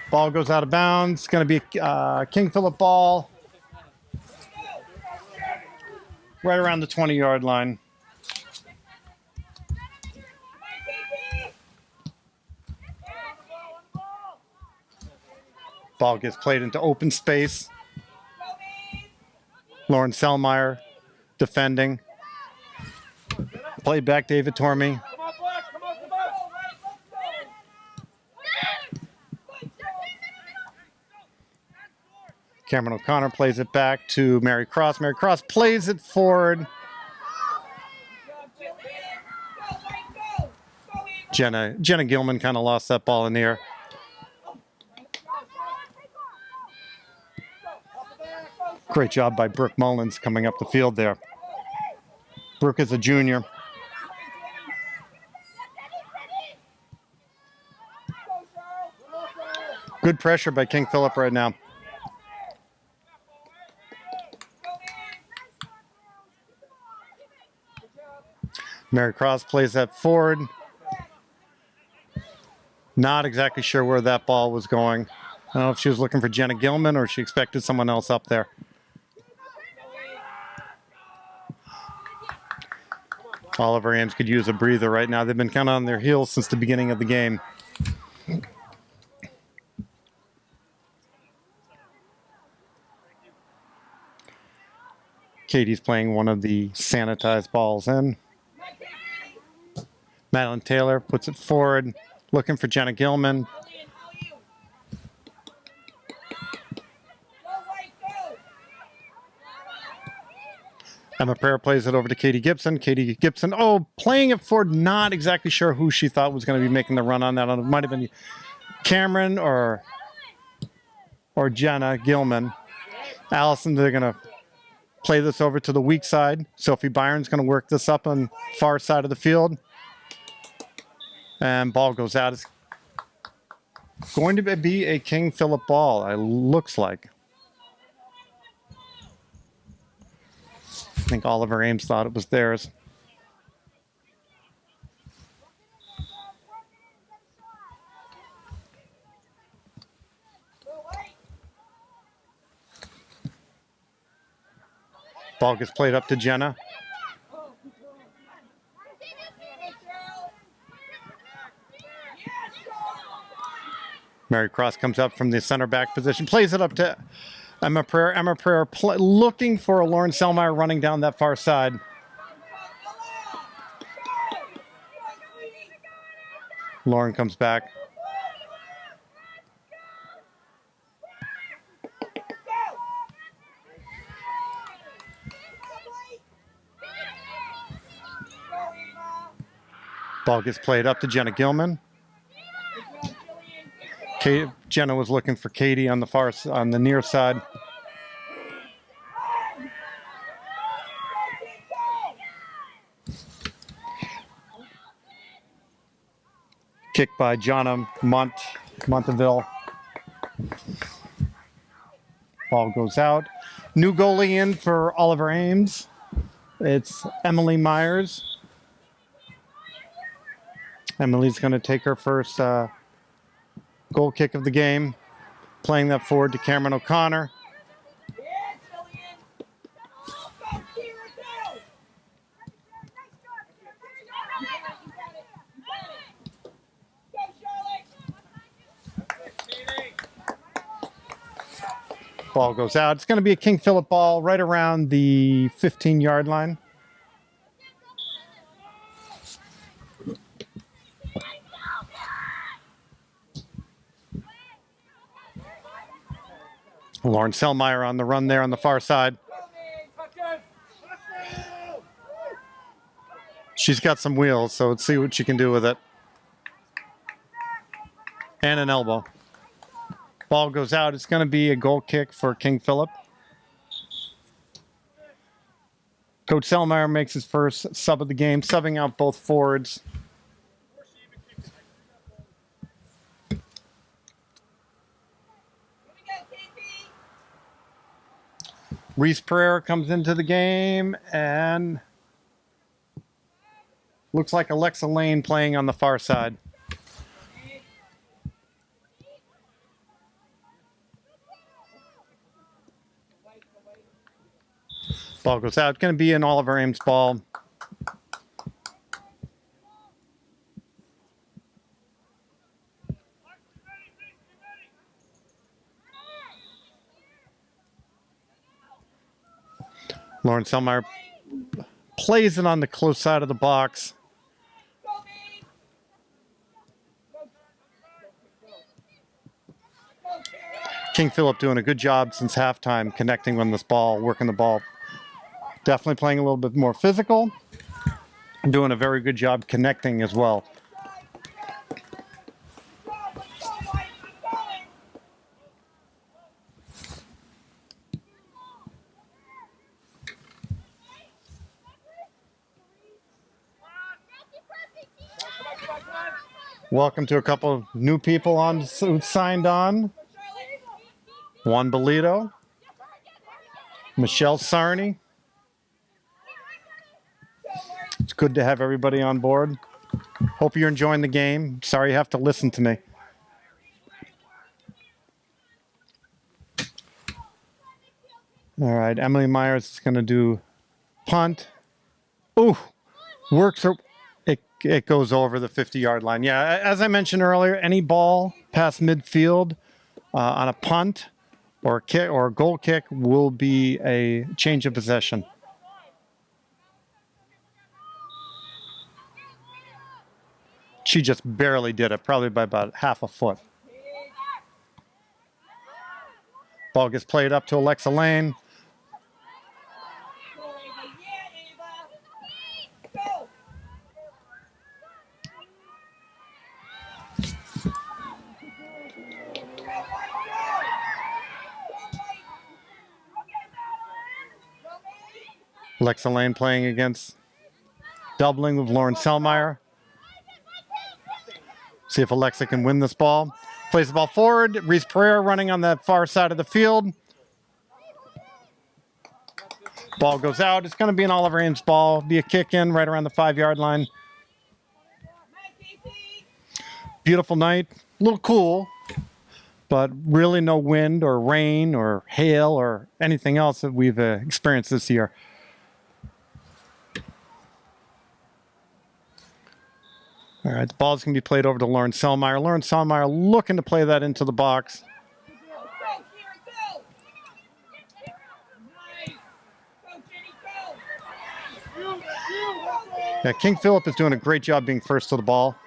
Ball goes out of bounds. It's going to be a King Philip ball right around the 20-yard line. Ball gets played into open space. Lauren Selmeyer defending. Played back David Tormey. Cameron O'Connor plays it back to Mary Cross. Mary Cross plays it forward. Jenna Gilman kind of lost that ball in the air. Great job by Brooke Mullins coming up the field there. Brooke is a junior. Good pressure by King Philip right now. Mary Cross plays that forward. Not exactly sure where that ball was going. I don't know if she was looking for Jenna Gilman or she expected someone else up there. Oliver Ames could use a breather right now. They've been kind of on their heels since the beginning of the game. Katie's playing one of the sanitized balls in. Madeline Taylor puts it forward, looking for Jenna Gilman. Emma Prayer plays it over to Katie Gibson. Katie Gibson, playing it forward, not exactly sure who she thought was going to be making the run on that. It might have been Cameron or Jenna Gilman. Allison, they're going to play this over to the weak side. Sophie Byron's going to work this up on far side of the field. And ball goes out. It's going to be a King Philip ball, it looks like. I think Oliver Ames thought it was theirs. Ball gets played up to Jenna. Mary Cross comes up from the center back position, plays it up to Emma Prayer. Emma Prayer looking for Lauren Selmeyer running down that far side. Lauren comes back. Ball gets played up to Jenna Gilman. Jenna was looking for Katie on the near side. Kick by Jonna Monteville. Ball goes out. New goalie in for Oliver Ames. It's Emily Myers. Emily's going to take her first goal kick of the game, playing that forward to Cameron O'Connor. Ball goes out. It's going to be a King Philip ball right around the 15-yard line. Lauren Selmeyer on the run there on the far side. She's got some wheels, so let's see what she can do with it. And an elbow. Ball goes out. It's going to be a goal kick for King Philip. Coach Selmeyer makes his first sub of the game, subbing out both forwards. Reese Pereira comes into the game, and looks like Alexa Lane playing on the far side. Ball goes out. It's going to be an Oliver Ames ball. Lauren Selmeyer plays it on the close side of the box. King Philip doing a good job since halftime connecting on this ball, working the ball. Definitely playing a little bit more physical. Doing a very good job connecting as well. Welcome to a couple of new people who signed on. Juan Bolito, Michelle Sarney. It's good to have everybody on board. Hope you're enjoying the game. Sorry you have to listen to me. All right, Emily Myers is going to do punt. Ooh, works. It goes over the 50-yard line. Yeah, as I mentioned earlier, any ball past midfield on a punt or a kick or a goal kick will be a change of possession. She just barely did it, probably by about half a foot. Ball gets played up to Alexa Lane. Alexa Lane playing against doubling with Lauren Selmeyer. See if Alexa can win this ball. Plays the ball forward. Reese Pereira running on that far side of the field. Ball goes out. It's going to be an Oliver Ames ball. Be a kick in right around the 5-yard line. Beautiful night. A little cool, but really no wind or rain or hail or anything else that we've experienced this year. All right, the ball's going to be played over to Lauren Selmeyer. Lauren Selmeyer looking to play that into the box. Yeah, King Philip is doing a great job being first to the ball.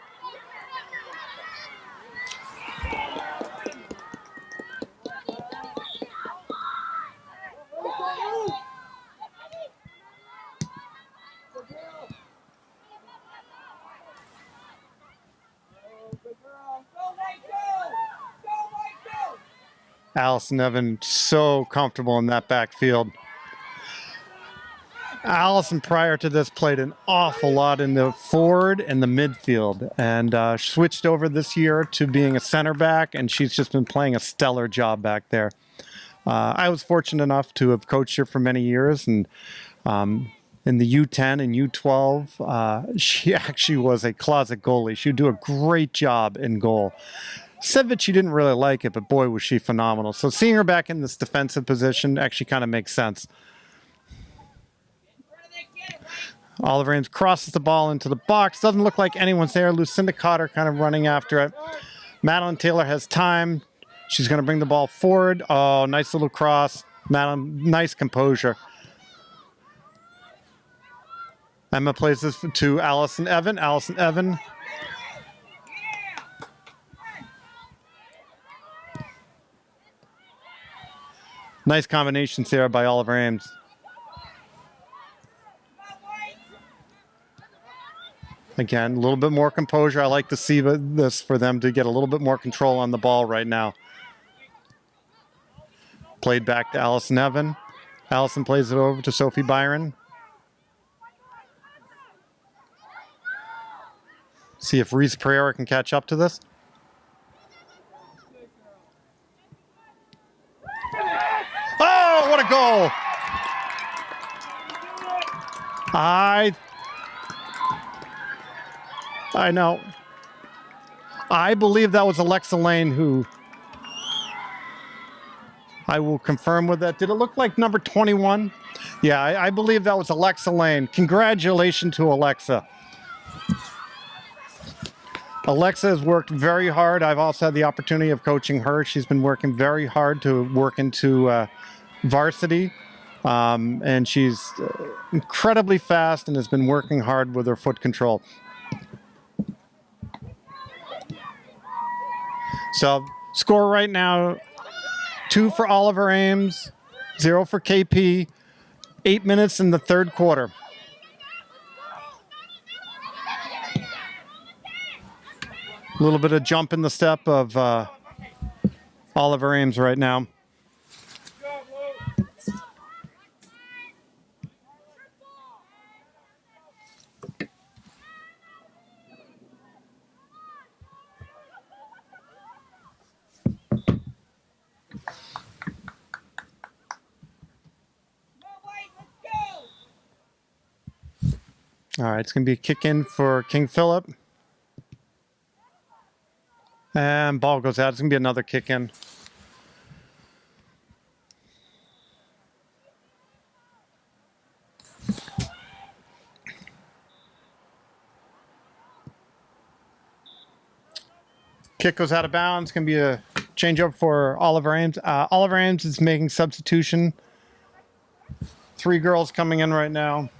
Allison Evan so comfortable in that backfield. Allison, prior to this, played an awful lot in the forward and the midfield, and switched over this year to being a center back, and she's just been playing a stellar job back there. I was fortunate enough to have coached her for many years, and in the U10 and U12, she actually was a closet goalie. She would do a great job in goal. Said that she didn't really like it, but boy, was she phenomenal. So seeing her back in this defensive position actually kind of makes sense. Oliver Ames crosses the ball into the box. Doesn't look like anyone's there. Lucinda Cotter kind of running after it. Madeline Taylor has time. She's going to bring the ball forward. Oh, nice little cross. Madeline, nice composure. Emma plays this to Allison Evan. Allison Evan. Nice combinations here by Oliver Ames. Again, a little bit more composure. I like to see this for them to get a little bit more control on the ball right now. Played back to Allison Evan. Allison plays it over to Sophie Byron. See if Reese Pereira can catch up to this. Oh, what a goal! I know. I believe that was Alexa Lane who... I will confirm with that. Did it look like number 21? Yeah, I believe that was Alexa Lane. Congratulations to Alexa. Alexa has worked very hard. I've also had the opportunity of coaching her. She's been working very hard to work into varsity. And she's incredibly fast and has been working hard with her foot control. So, score right now, 2 for Oliver Ames, 0 for KP, 8 minutes in the third quarter. A little bit of jump in the step of Oliver Ames right now. All right, it's going to be a kick in for King Philip. And ball goes out. It's going to be another kick in. Kick goes out of bounds. It's going to be a changeover for Oliver Ames. Oliver Ames is making substitution. 3 girls coming in right now.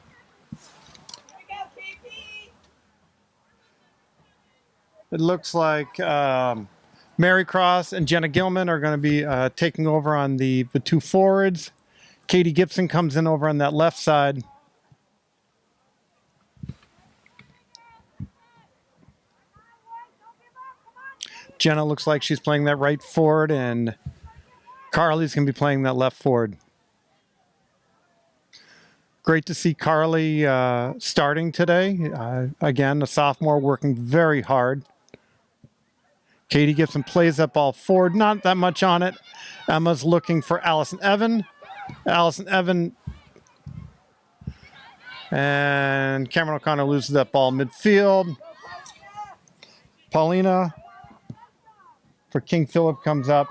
It looks like Mary Cross and Jenna Gilman are going to be taking over on the 2 forwards. Katie Gibson comes in over on that left side. Jenna looks like she's playing that right forward, and Carly's going to be playing that left forward. Great to see Carly starting today. Again, a sophomore working very hard. Katie Gibson plays that ball forward, not that much on it. Emma's looking for Allison Evan. Allison Evan and Cameron O'Connor loses that ball midfield. Paulina for King Philip comes up.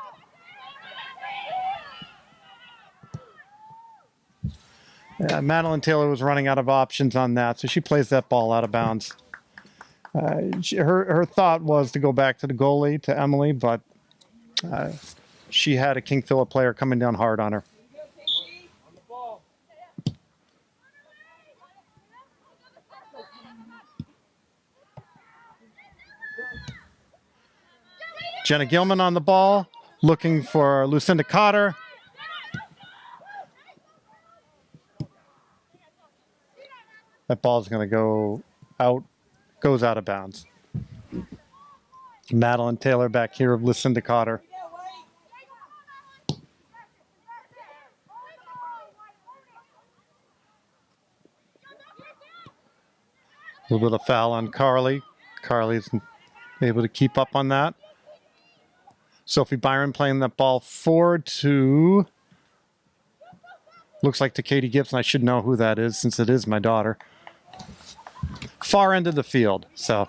Madeline Taylor was running out of options on that, so she plays that ball out of bounds. Her thought was to go back to the goalie, to Emily, but she had a King Philip player coming down hard on her. Jenna Gilman on the ball, looking for Lucinda Cotter. That ball's going to go out, goes out of bounds. Madeline Taylor back here of Lucinda Cotter. A little bit of foul on Carly. Carly's able to keep up on that. Sophie Byron playing that ball forward to, looks like to Katie Gibson. I should know who that is since it is my daughter. Far end of the field, so.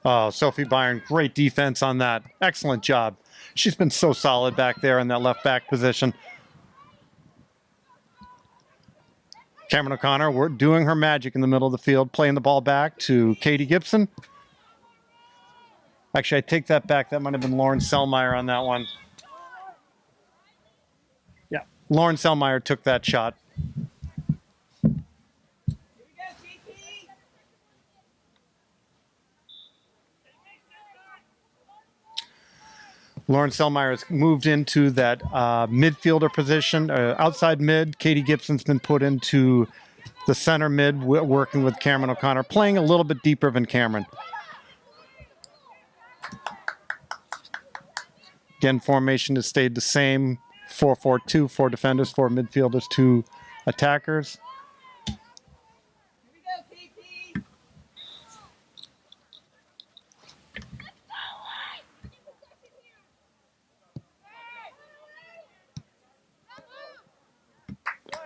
Oh, Sophie Byron, great defense on that. Excellent job. She's been so solid back there in that left back position. Cameron O'Connor doing her magic in the middle of the field, playing the ball back to Katie Gibson. Actually, I take that back. That might have been Lauren Selmeyer on that one. Yeah, Lauren Selmeyer took that shot. Lauren Selmeyer has moved into that midfielder position, outside mid. Katie Gibson's been put into the center mid, working with Cameron O'Connor, playing a little bit deeper than Cameron. Again, formation has stayed the same. 4-4-2, 4 defenders, 4 midfielders, 2 attackers.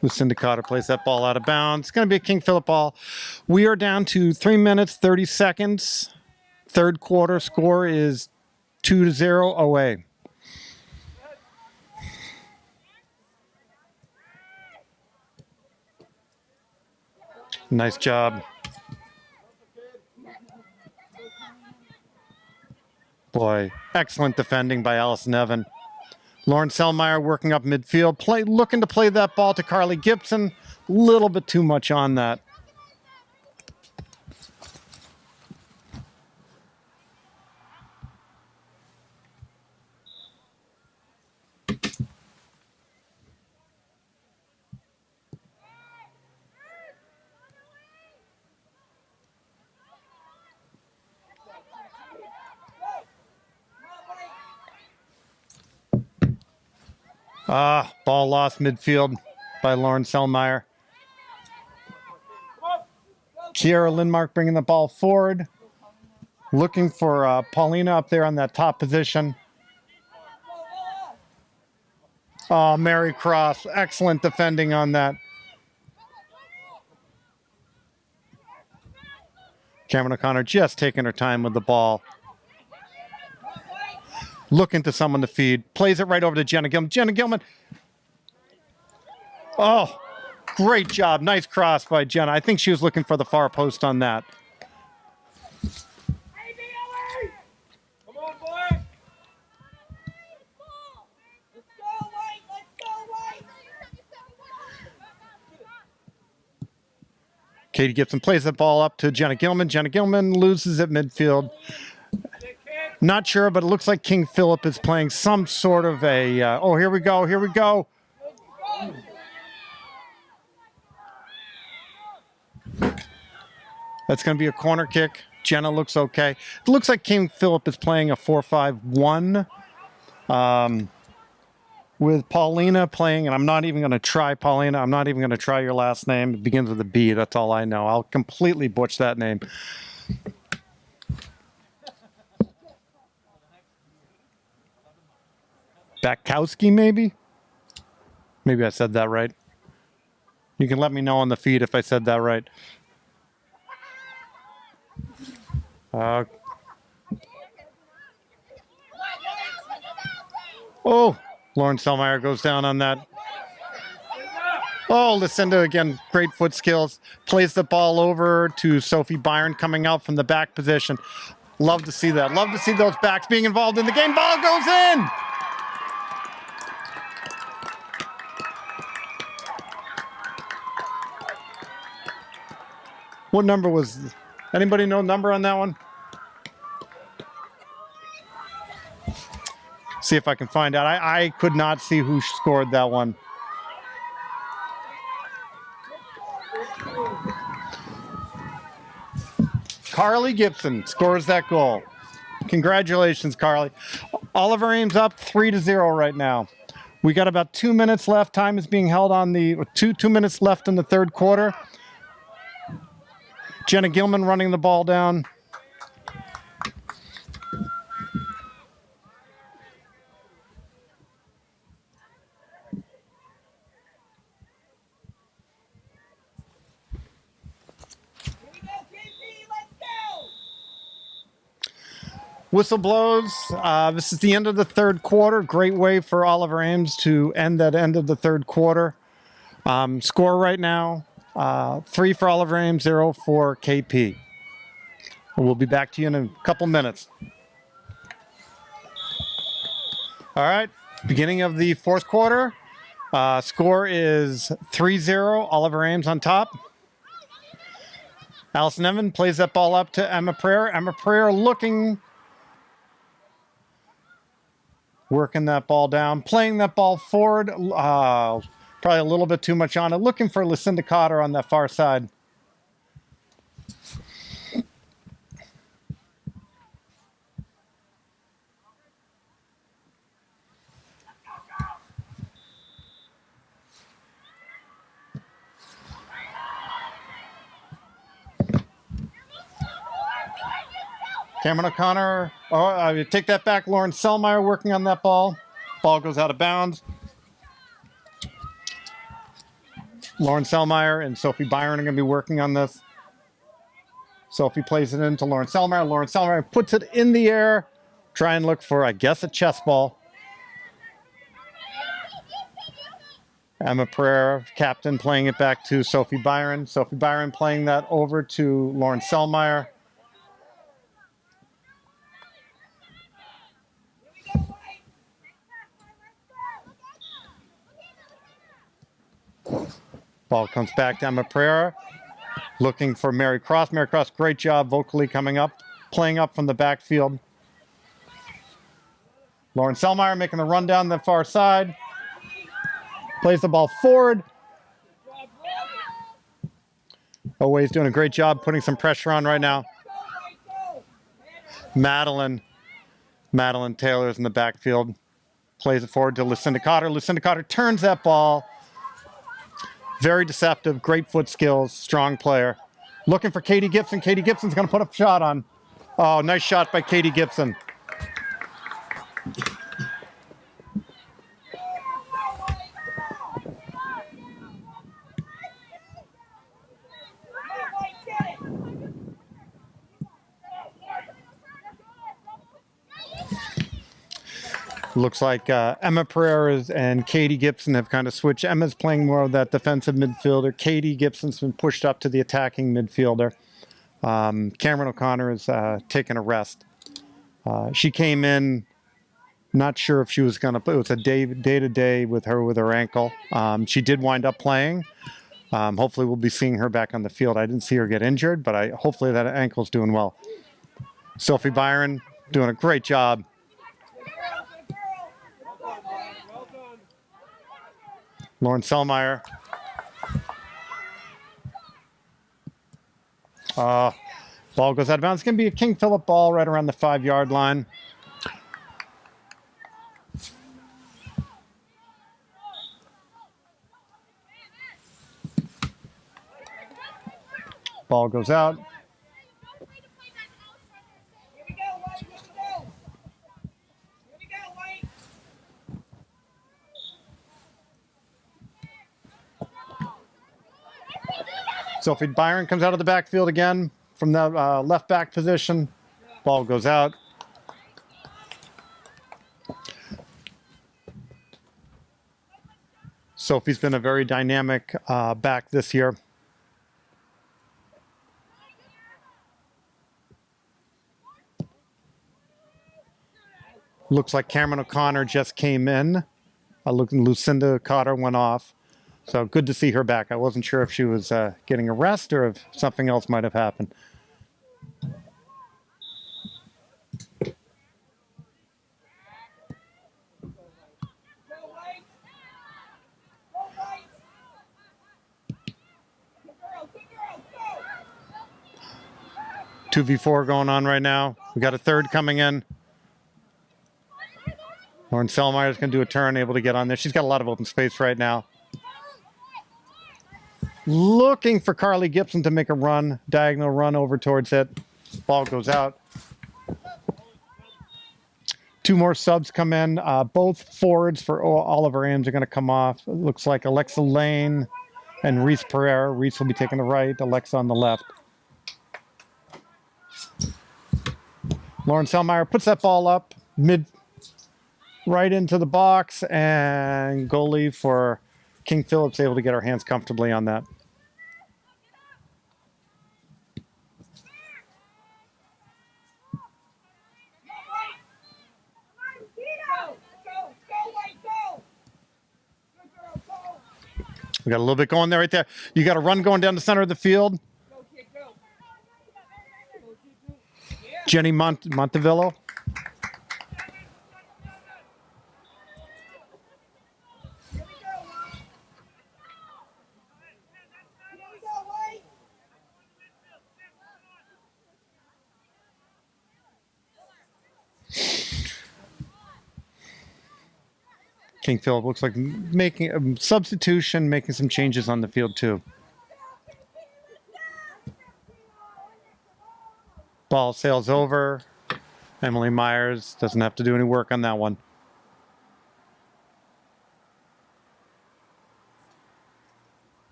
Lucinda Cotter plays that ball out of bounds. It's going to be a King Philip ball. We are down to 3 minutes, 30 seconds. Third quarter score is 2-0 away. Nice job. Boy, excellent defending by Allison Evan. Lauren Selmeyer working up midfield, looking to play that ball to Carly Gibson. A little bit too much on that. Ball lost midfield by Lauren Selmeyer. Kiara Lindmark bringing the ball forward. Looking for Paulina up there on that top position. Oh, Mary Cross. Excellent defending on that. Cameron O'Connor just taking her time with the ball. Looking to someone to feed. Plays it right over to Jenna Gilman. Jenna Gilman. Oh, great job. Nice cross by Jenna. I think she was looking for the far post on that. Come on, boy. Let's go, White. Let's go, White. Katie Gibson plays the ball up to Jenna Gilman. Jenna Gilman loses at midfield. Not sure, but it looks like King Philip is playing some sort of a... oh, here we go. Here we go. That's going to be a corner kick. Jenna looks okay. It looks like King Philip is playing a 4-5-1 with Paulina playing, and I'm not even going to try Paulina. I'm not even going to try your last name. It begins with a B. That's all I know. I'll completely butch that name. Bakowski, maybe? Maybe I said that right. You can let me know on the feed if I said that right. Oh, Lauren Selmeyer goes down on that. Oh, Lucinda again, great foot skills. Plays the ball over to Sophie Byron coming out from the back position. Love to see that. Love to see those backs being involved in the game. Ball goes in! What number was... Anybody know number on that one? See if I can find out. I could not see who scored that one. Carly Gibson scores that goal. Congratulations, Carly. Oliver Ames up 3-0 right now. We got about 2 minutes left. Time is being held on the... Two minutes left in the third quarter. Jenna Gilman running the ball down. Whistle blows. This is the end of the third quarter. Great way for Oliver Ames to end that end of the third quarter. Score right now. 3 for Oliver Ames, 0 for KP. We'll be back to you in a couple minutes. All right, beginning of the fourth quarter. Score is 3-0, Oliver Ames on top. Allison Evan plays that ball up to Emma Prayer. Emma Prayer working that ball down, playing that ball forward. Probably a little bit too much on it. Looking for Lucinda Cotter on that far side. Cameron O'Connor, take that back. Lauren Selmeyer working on that ball. Ball goes out of bounds. Lauren Selmeyer and Sophie Byron are going to be working on this. Sophie plays it into Lauren Selmeyer. Lauren Selmeyer puts it in the air. Try and look for, I guess, a chess ball. Emma Pereira, captain, playing it back to Sophie Byron. Sophie Byron playing that over to Lauren Selmeyer. Ball comes back to Emma Pereira, looking for Mary Cross. Mary Cross, great job vocally coming up, playing up from the backfield. Lauren Selmeyer making the run down the far side. Plays the ball forward. Oway's doing a great job putting some pressure on right now. Madeline Taylor's in the backfield. Plays it forward to Lucinda Cotter. Lucinda Cotter turns that ball. Very deceptive, great foot skills, strong player. Looking for Katie Gibson. Katie Gibson's going to put a shot on. Oh, nice shot by Katie Gibson. Looks like Emma Pereira and Katie Gibson have kind of switched. Emma's playing more of that defensive midfielder. Katie Gibson's been pushed up to the attacking midfielder. Cameron O'Connor is taking a rest. She came in, not sure if she was going to play. It was a day-to-day with her ankle. She did wind up playing. Hopefully we'll be seeing her back on the field. I didn't see her get injured, but hopefully that ankle's doing well. Sophie Byron doing a great job. Lauren Selmeyer. Ball goes out of bounds. It's going to be a King Philip ball right around the 5-yard line. Ball goes out. Sophie Byron comes out of the backfield again from the left back position. Ball goes out. Sophie's been a very dynamic back this year. Looks like Cameron O'Connor just came in. Lucinda Cotter went off. So good to see her back. I wasn't sure if she was getting a rest or if something else might have happened. Two v4 going on right now. We got a third coming in. Lauren Selmeyer's going to do a turn, able to get on there. She's got a lot of open space right now. Looking for Carly Gibson to make a run, diagonal run over towards it. Ball goes out. Two more subs come in. Both forwards for Oliver Ames are going to come off. It looks like Alexa Lane and Reese Pereira. Reese will be taking the right, Alexa on the left. Lauren Selmeyer puts that ball up right into the box, and goalie for King Philip's able to get her hands comfortably on that. We got a little bit going there right there. You got a run going down the center of the field. Go, kid, go. Go, kid, go. Yeah. Jenny Montevillo. Here we go, Mom. Here we go, White. King Philip looks like making a substitution, making some changes on the field too. Ball sails over. Emily Myers doesn't have to do any work on that one.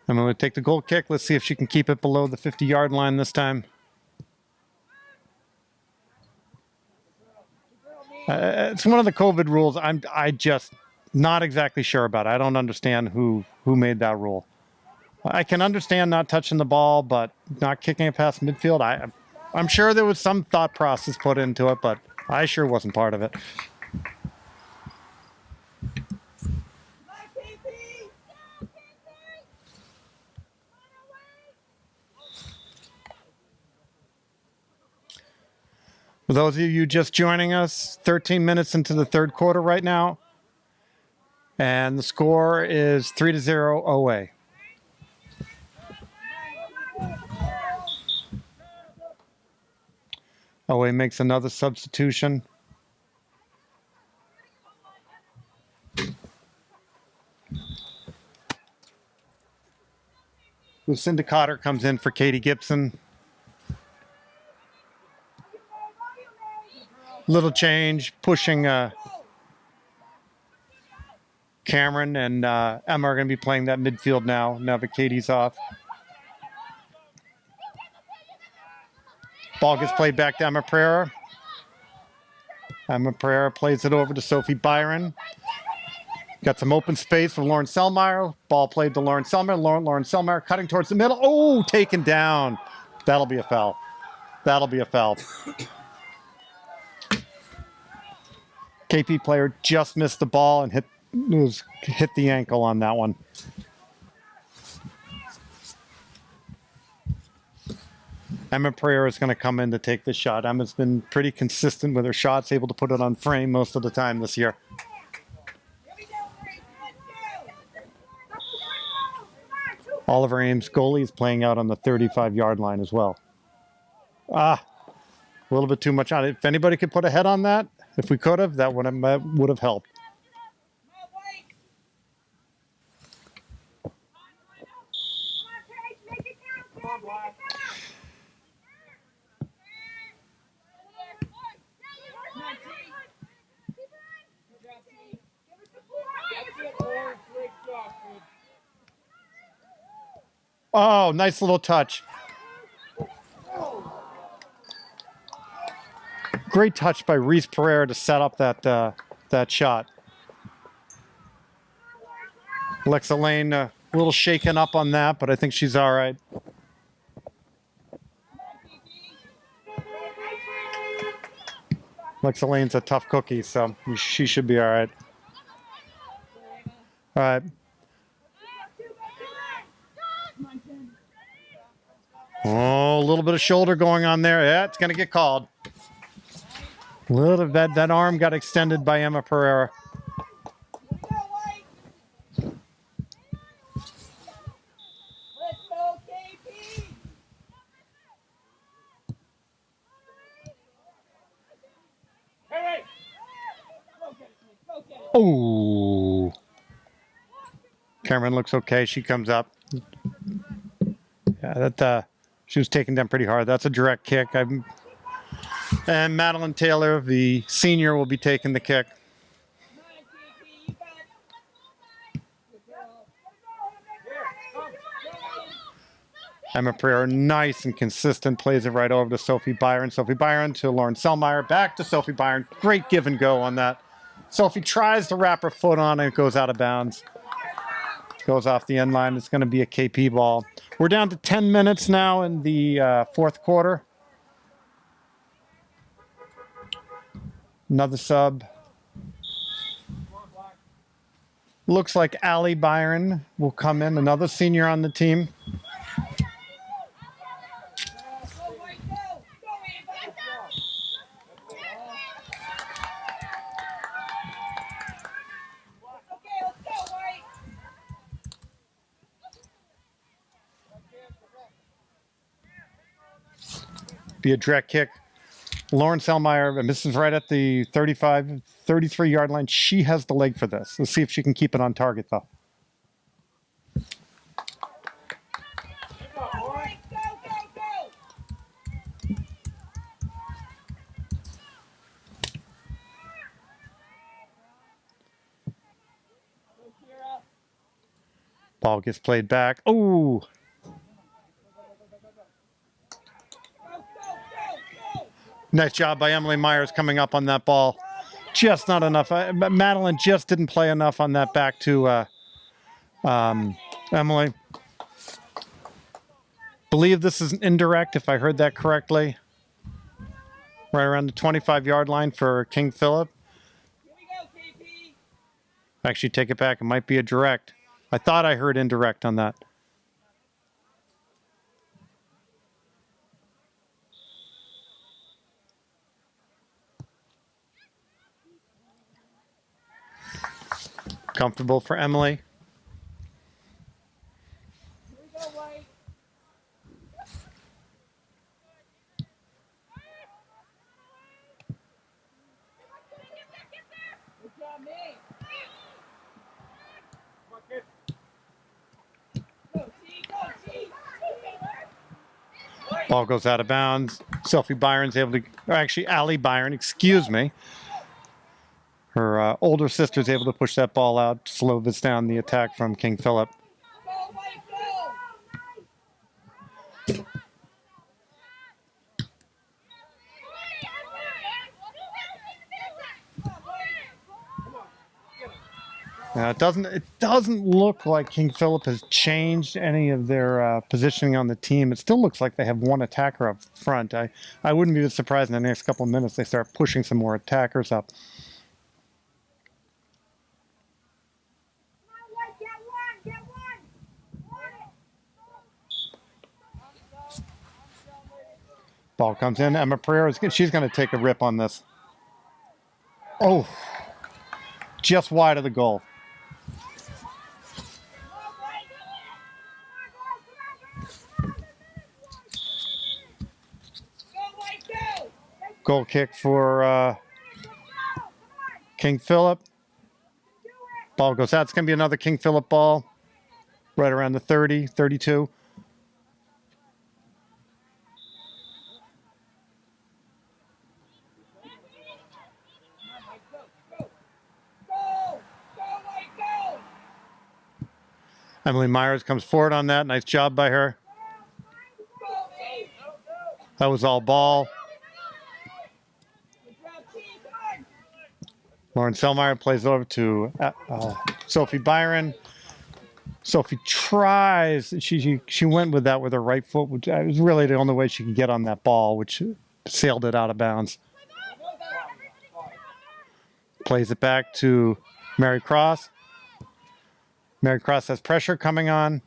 I'm going to take the goal kick. Let's see if she can keep it below the 50-yard line this time. It's one of the COVID rules I just not exactly sure about. I don't understand who made that rule. I can understand not touching the ball, but not kicking it past midfield. I'm sure there was some thought process put into it, but I sure wasn't part of it. For those of you just joining us, 13 minutes into the third quarter right now, and the score is 3-0 OA. OA makes another substitution. Lucinda Cotter comes in for Katie Gibson. Little change, pushing Cameron and Emma are going to be playing that midfield now that Katie's off. Ball gets played back to Emma Pereira. Emma Pereira plays it over to Sophie Byron. Got some open space for Lauren Selmeyer. Ball played to Lauren Selmeyer. Lauren Selmeyer cutting towards the middle. Oh, taken down. That'll be a foul. That'll be a foul. KP player just missed the ball and hit the ankle on that one. Emma Pereira is going to come in to take the shot. Emma's been pretty consistent with her shots, able to put it on frame most of the time this year. Oliver Ames, goalie, is playing out on the 35-yard line as well. A little bit too much on it. If anybody could put a head on that, if we could have, that would have helped. Oh, nice little touch. Great touch by Reese Pereira to set up that shot. Alexa Lane a little shaken up on that, but I think she's all right. Alexa Lane's a tough cookie, so she should be all right. All right. Oh, a little bit of shoulder going on there. Yeah, it's going to get called. A little bit, that arm got extended by Emma Pereira. Oh. Cameron looks okay. She comes up. Yeah, that she was taken down pretty hard. That's a direct kick. And Madeline Taylor, the senior, will be taking the kick. Emma Pereira, nice and consistent, plays it right over to Sophie Byron. Sophie Byron to Lauren Selmeyer, back to Sophie Byron. Great give and go on that. Sophie tries to wrap her foot on it, it goes out of bounds. Goes off the end line. It's going to be a KP ball. We're down to 10 minutes now in the fourth quarter. Another sub. Looks like Allie Byron will come in, another senior on the team. Be a direct kick. Lauren Selmeyer misses right at the 35, 33-yard line. She has the leg for this. Let's see if she can keep it on target, though. Ball gets played back. Oh! Nice job by Emily Myers coming up on that ball. Just not enough. Madeline just didn't play enough on that back to Emily. Believe this is an indirect, if I heard that correctly. Right around the 25-yard line for King Philip. Actually, take it back. It might be a direct. I thought I heard indirect on that. Comfortable for Emily. Ball goes out of bounds. Sophie Byron's able to, or actually Allie Byron, excuse me. Her older sister's able to push that ball out, slow this down the attack from King Philip. It doesn't look like King Philip has changed any of their positioning on the team. It still looks like they have one attacker up front. I wouldn't be surprised in the next couple of minutes they start pushing some more attackers up. Ball comes in. Emma Pereira, she's going to take a rip on this. Oh, just wide of the goal. Goal kick for King Philip. Ball goes out. It's going to be another King Philip ball. Right around the 30, 32. Emily Myers comes forward on that. Nice job by her. That was all ball. Lauren Selmeyer plays over to Sophie Byron. Sophie tries. She went with that with her right foot, which was really the only way she could get on that ball, which sailed it out of bounds. Plays it back to Mary Cross. Mary Cross has pressure coming on.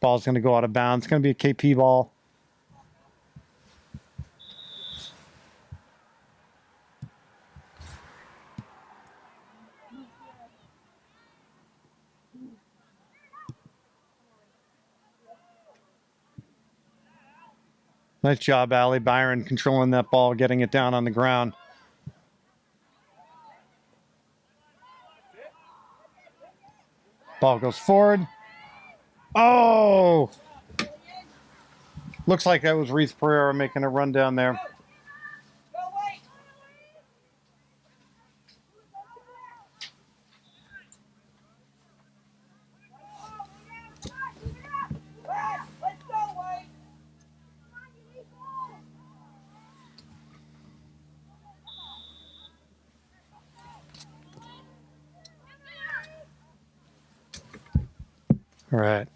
Ball's going to go out of bounds. It's going to be a KP ball. Nice job, Allie Byron, controlling that ball, getting it down on the ground. Ball goes forward. Oh! Looks like that was Reese Pereira making a run down there. All right.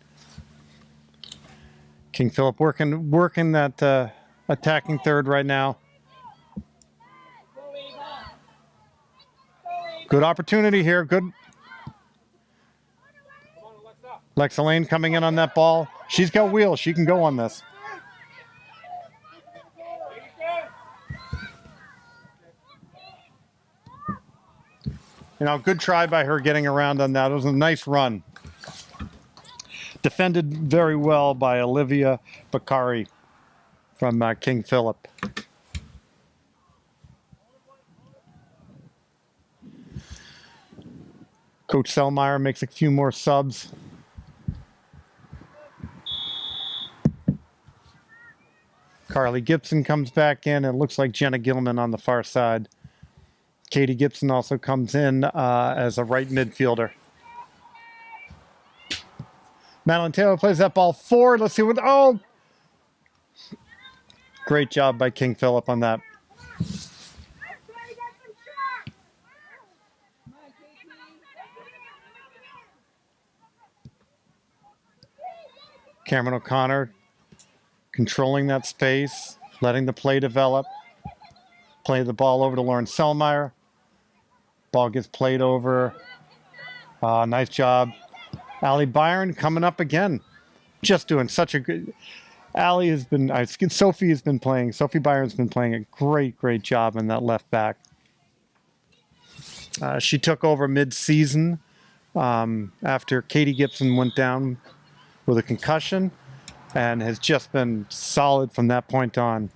King Philip working that attacking third right now. Good opportunity here. Good. Lexa Lane coming in on that ball. She's got wheels. She can go on this. Good try by her getting around on that. It was a nice run. Defended very well by Olivia Bakari from King Philip. Coach Selmeyer makes a few more subs. Carly Gibson comes back in. It looks like Jenna Gilman on the far side. Katie Gibson also comes in as a right midfielder. Madeline Taylor plays that ball forward. Let's see what... Oh! Great job by King Philip on that. Cameron O'Connor controlling that space, letting the play develop. Play the ball over to Lauren Selmeyer. Ball gets played over. Nice job. Allie Byron coming up again. Just doing such a good... Allie has been... Sophie Byron's been playing a great job in that left back. She took over mid-season after Katie Gibson went down with a concussion and has just been solid from that point on.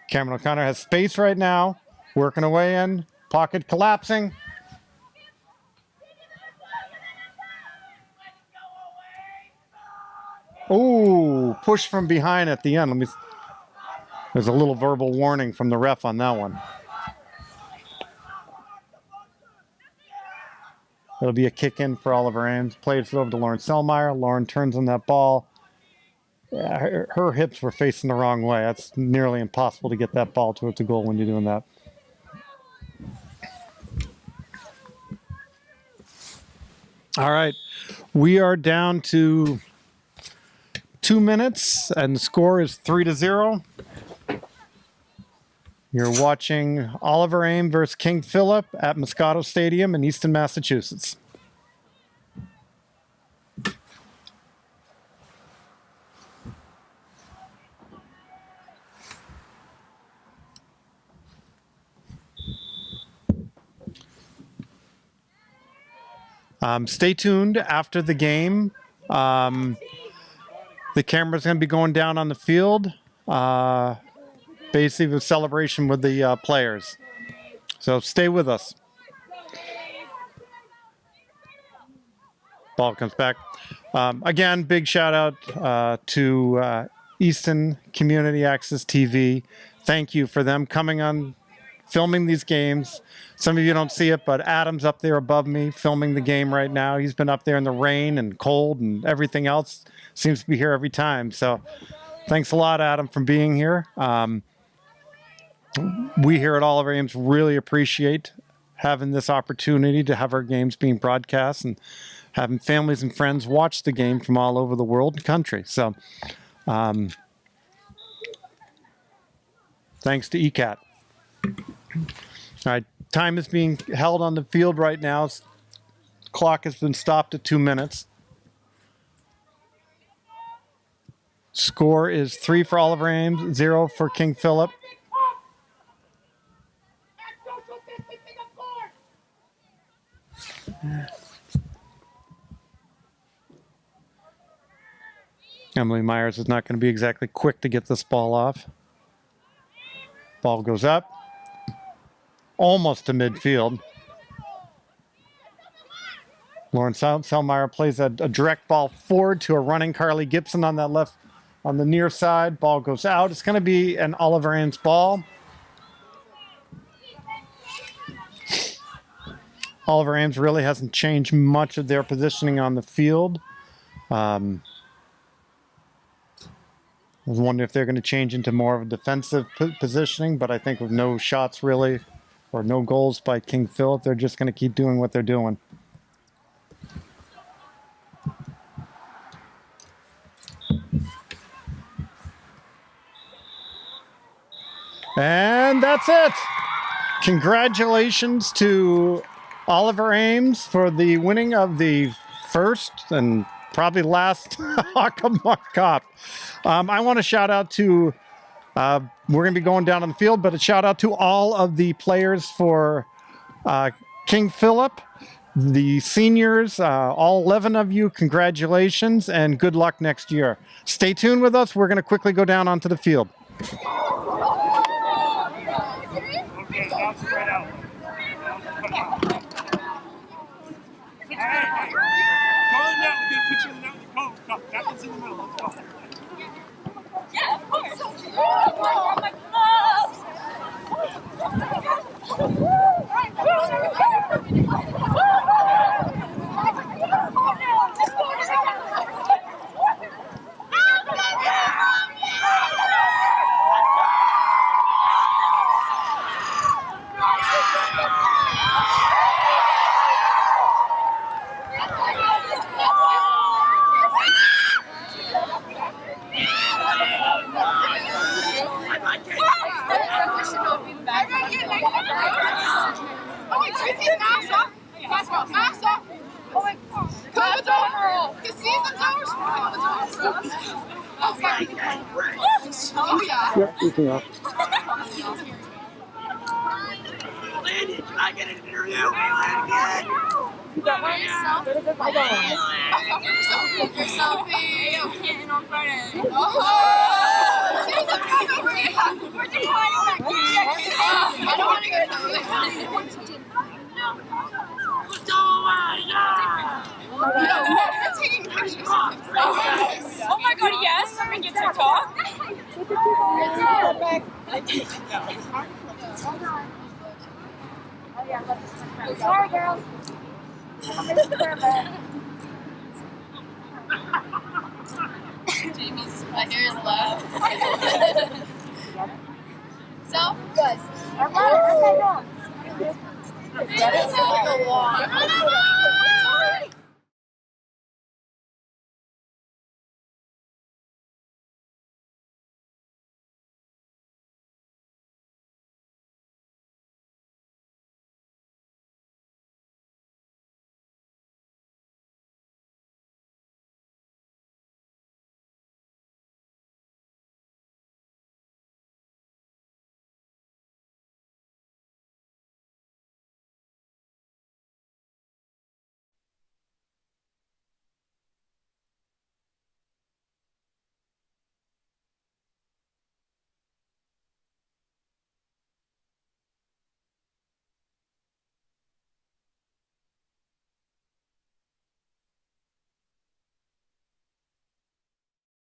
Cameron O'Connor has space right now, working away in, pocket collapsing. Oh, push from behind at the end. There's a little verbal warning from the ref on that one. It'll be a kick in for Oliver Ames. Plays it over to Lauren Selmeyer. Lauren turns on that ball. Yeah, her hips were facing the wrong way. That's nearly impossible to get that ball towards the goal when you're doing that. All right. We are down to 2 minutes, and the score is 3-0. You're watching Oliver Ames versus King Philip at Moscato Stadium in Easton, Massachusetts. Stay tuned after the game. The camera's going to be going down on the field. Basically, a celebration with the players. So stay with us. Ball comes back. Again, big shout out to Easton Community Access TV. Thank you for them coming on, filming these games. Some of you don't see it, but Adam's up there above me filming the game right now. He's been up there in the rain and cold and everything else. Seems to be here every time. So thanks a lot, Adam, for being here. We here at Oliver Ames really appreciate having this opportunity to have our games being broadcast and having families and friends watch the game from all over the world and country. So thanks to ECAT. All right, time is being held on the field right now. Clock has been stopped at 2 minutes. Score is 3 for Oliver Ames, 0 for King Philip. Emily Myers is not going to be exactly quick to get this ball off. Ball goes up. Almost to midfield. Lauren Selmeyer plays a direct ball forward to a running Carly Gibson on that left, on the near side. Ball goes out. It's going to be an Oliver Ames ball. Oliver Ames really hasn't changed much of their positioning on the field. I was wondering if they're going to change into more of a defensive positioning, but I think with no shots really, or no goals by King Philip, they're just going to keep doing what they're doing. And that's it. Congratulations to Oliver Ames for the winning of the first and probably last Hockomock Cup. I want to shout out to, we're going to be going down on the field, but a shout out to all of the players for King Philip, the seniors, all 11 of you, congratulations and good luck next year. Stay tuned with us. We're going to quickly go down onto the field. Okay, now spread out. Hey. Go in there. We're going to put you in the coat. Go. Captain's in the middle. Let's go. Yeah, of course. Oh my Yep, you can go. Landon, can I get an interview? Hey, Landon. You got one? Your selfie. Yo, Canton on Friday. Oh! We're just playing I don't want to go to the Oh my god, yes! Let me get TikTok. Sorry, girls. Jamie's my hair is low. So good. I'm not. It's like a walk.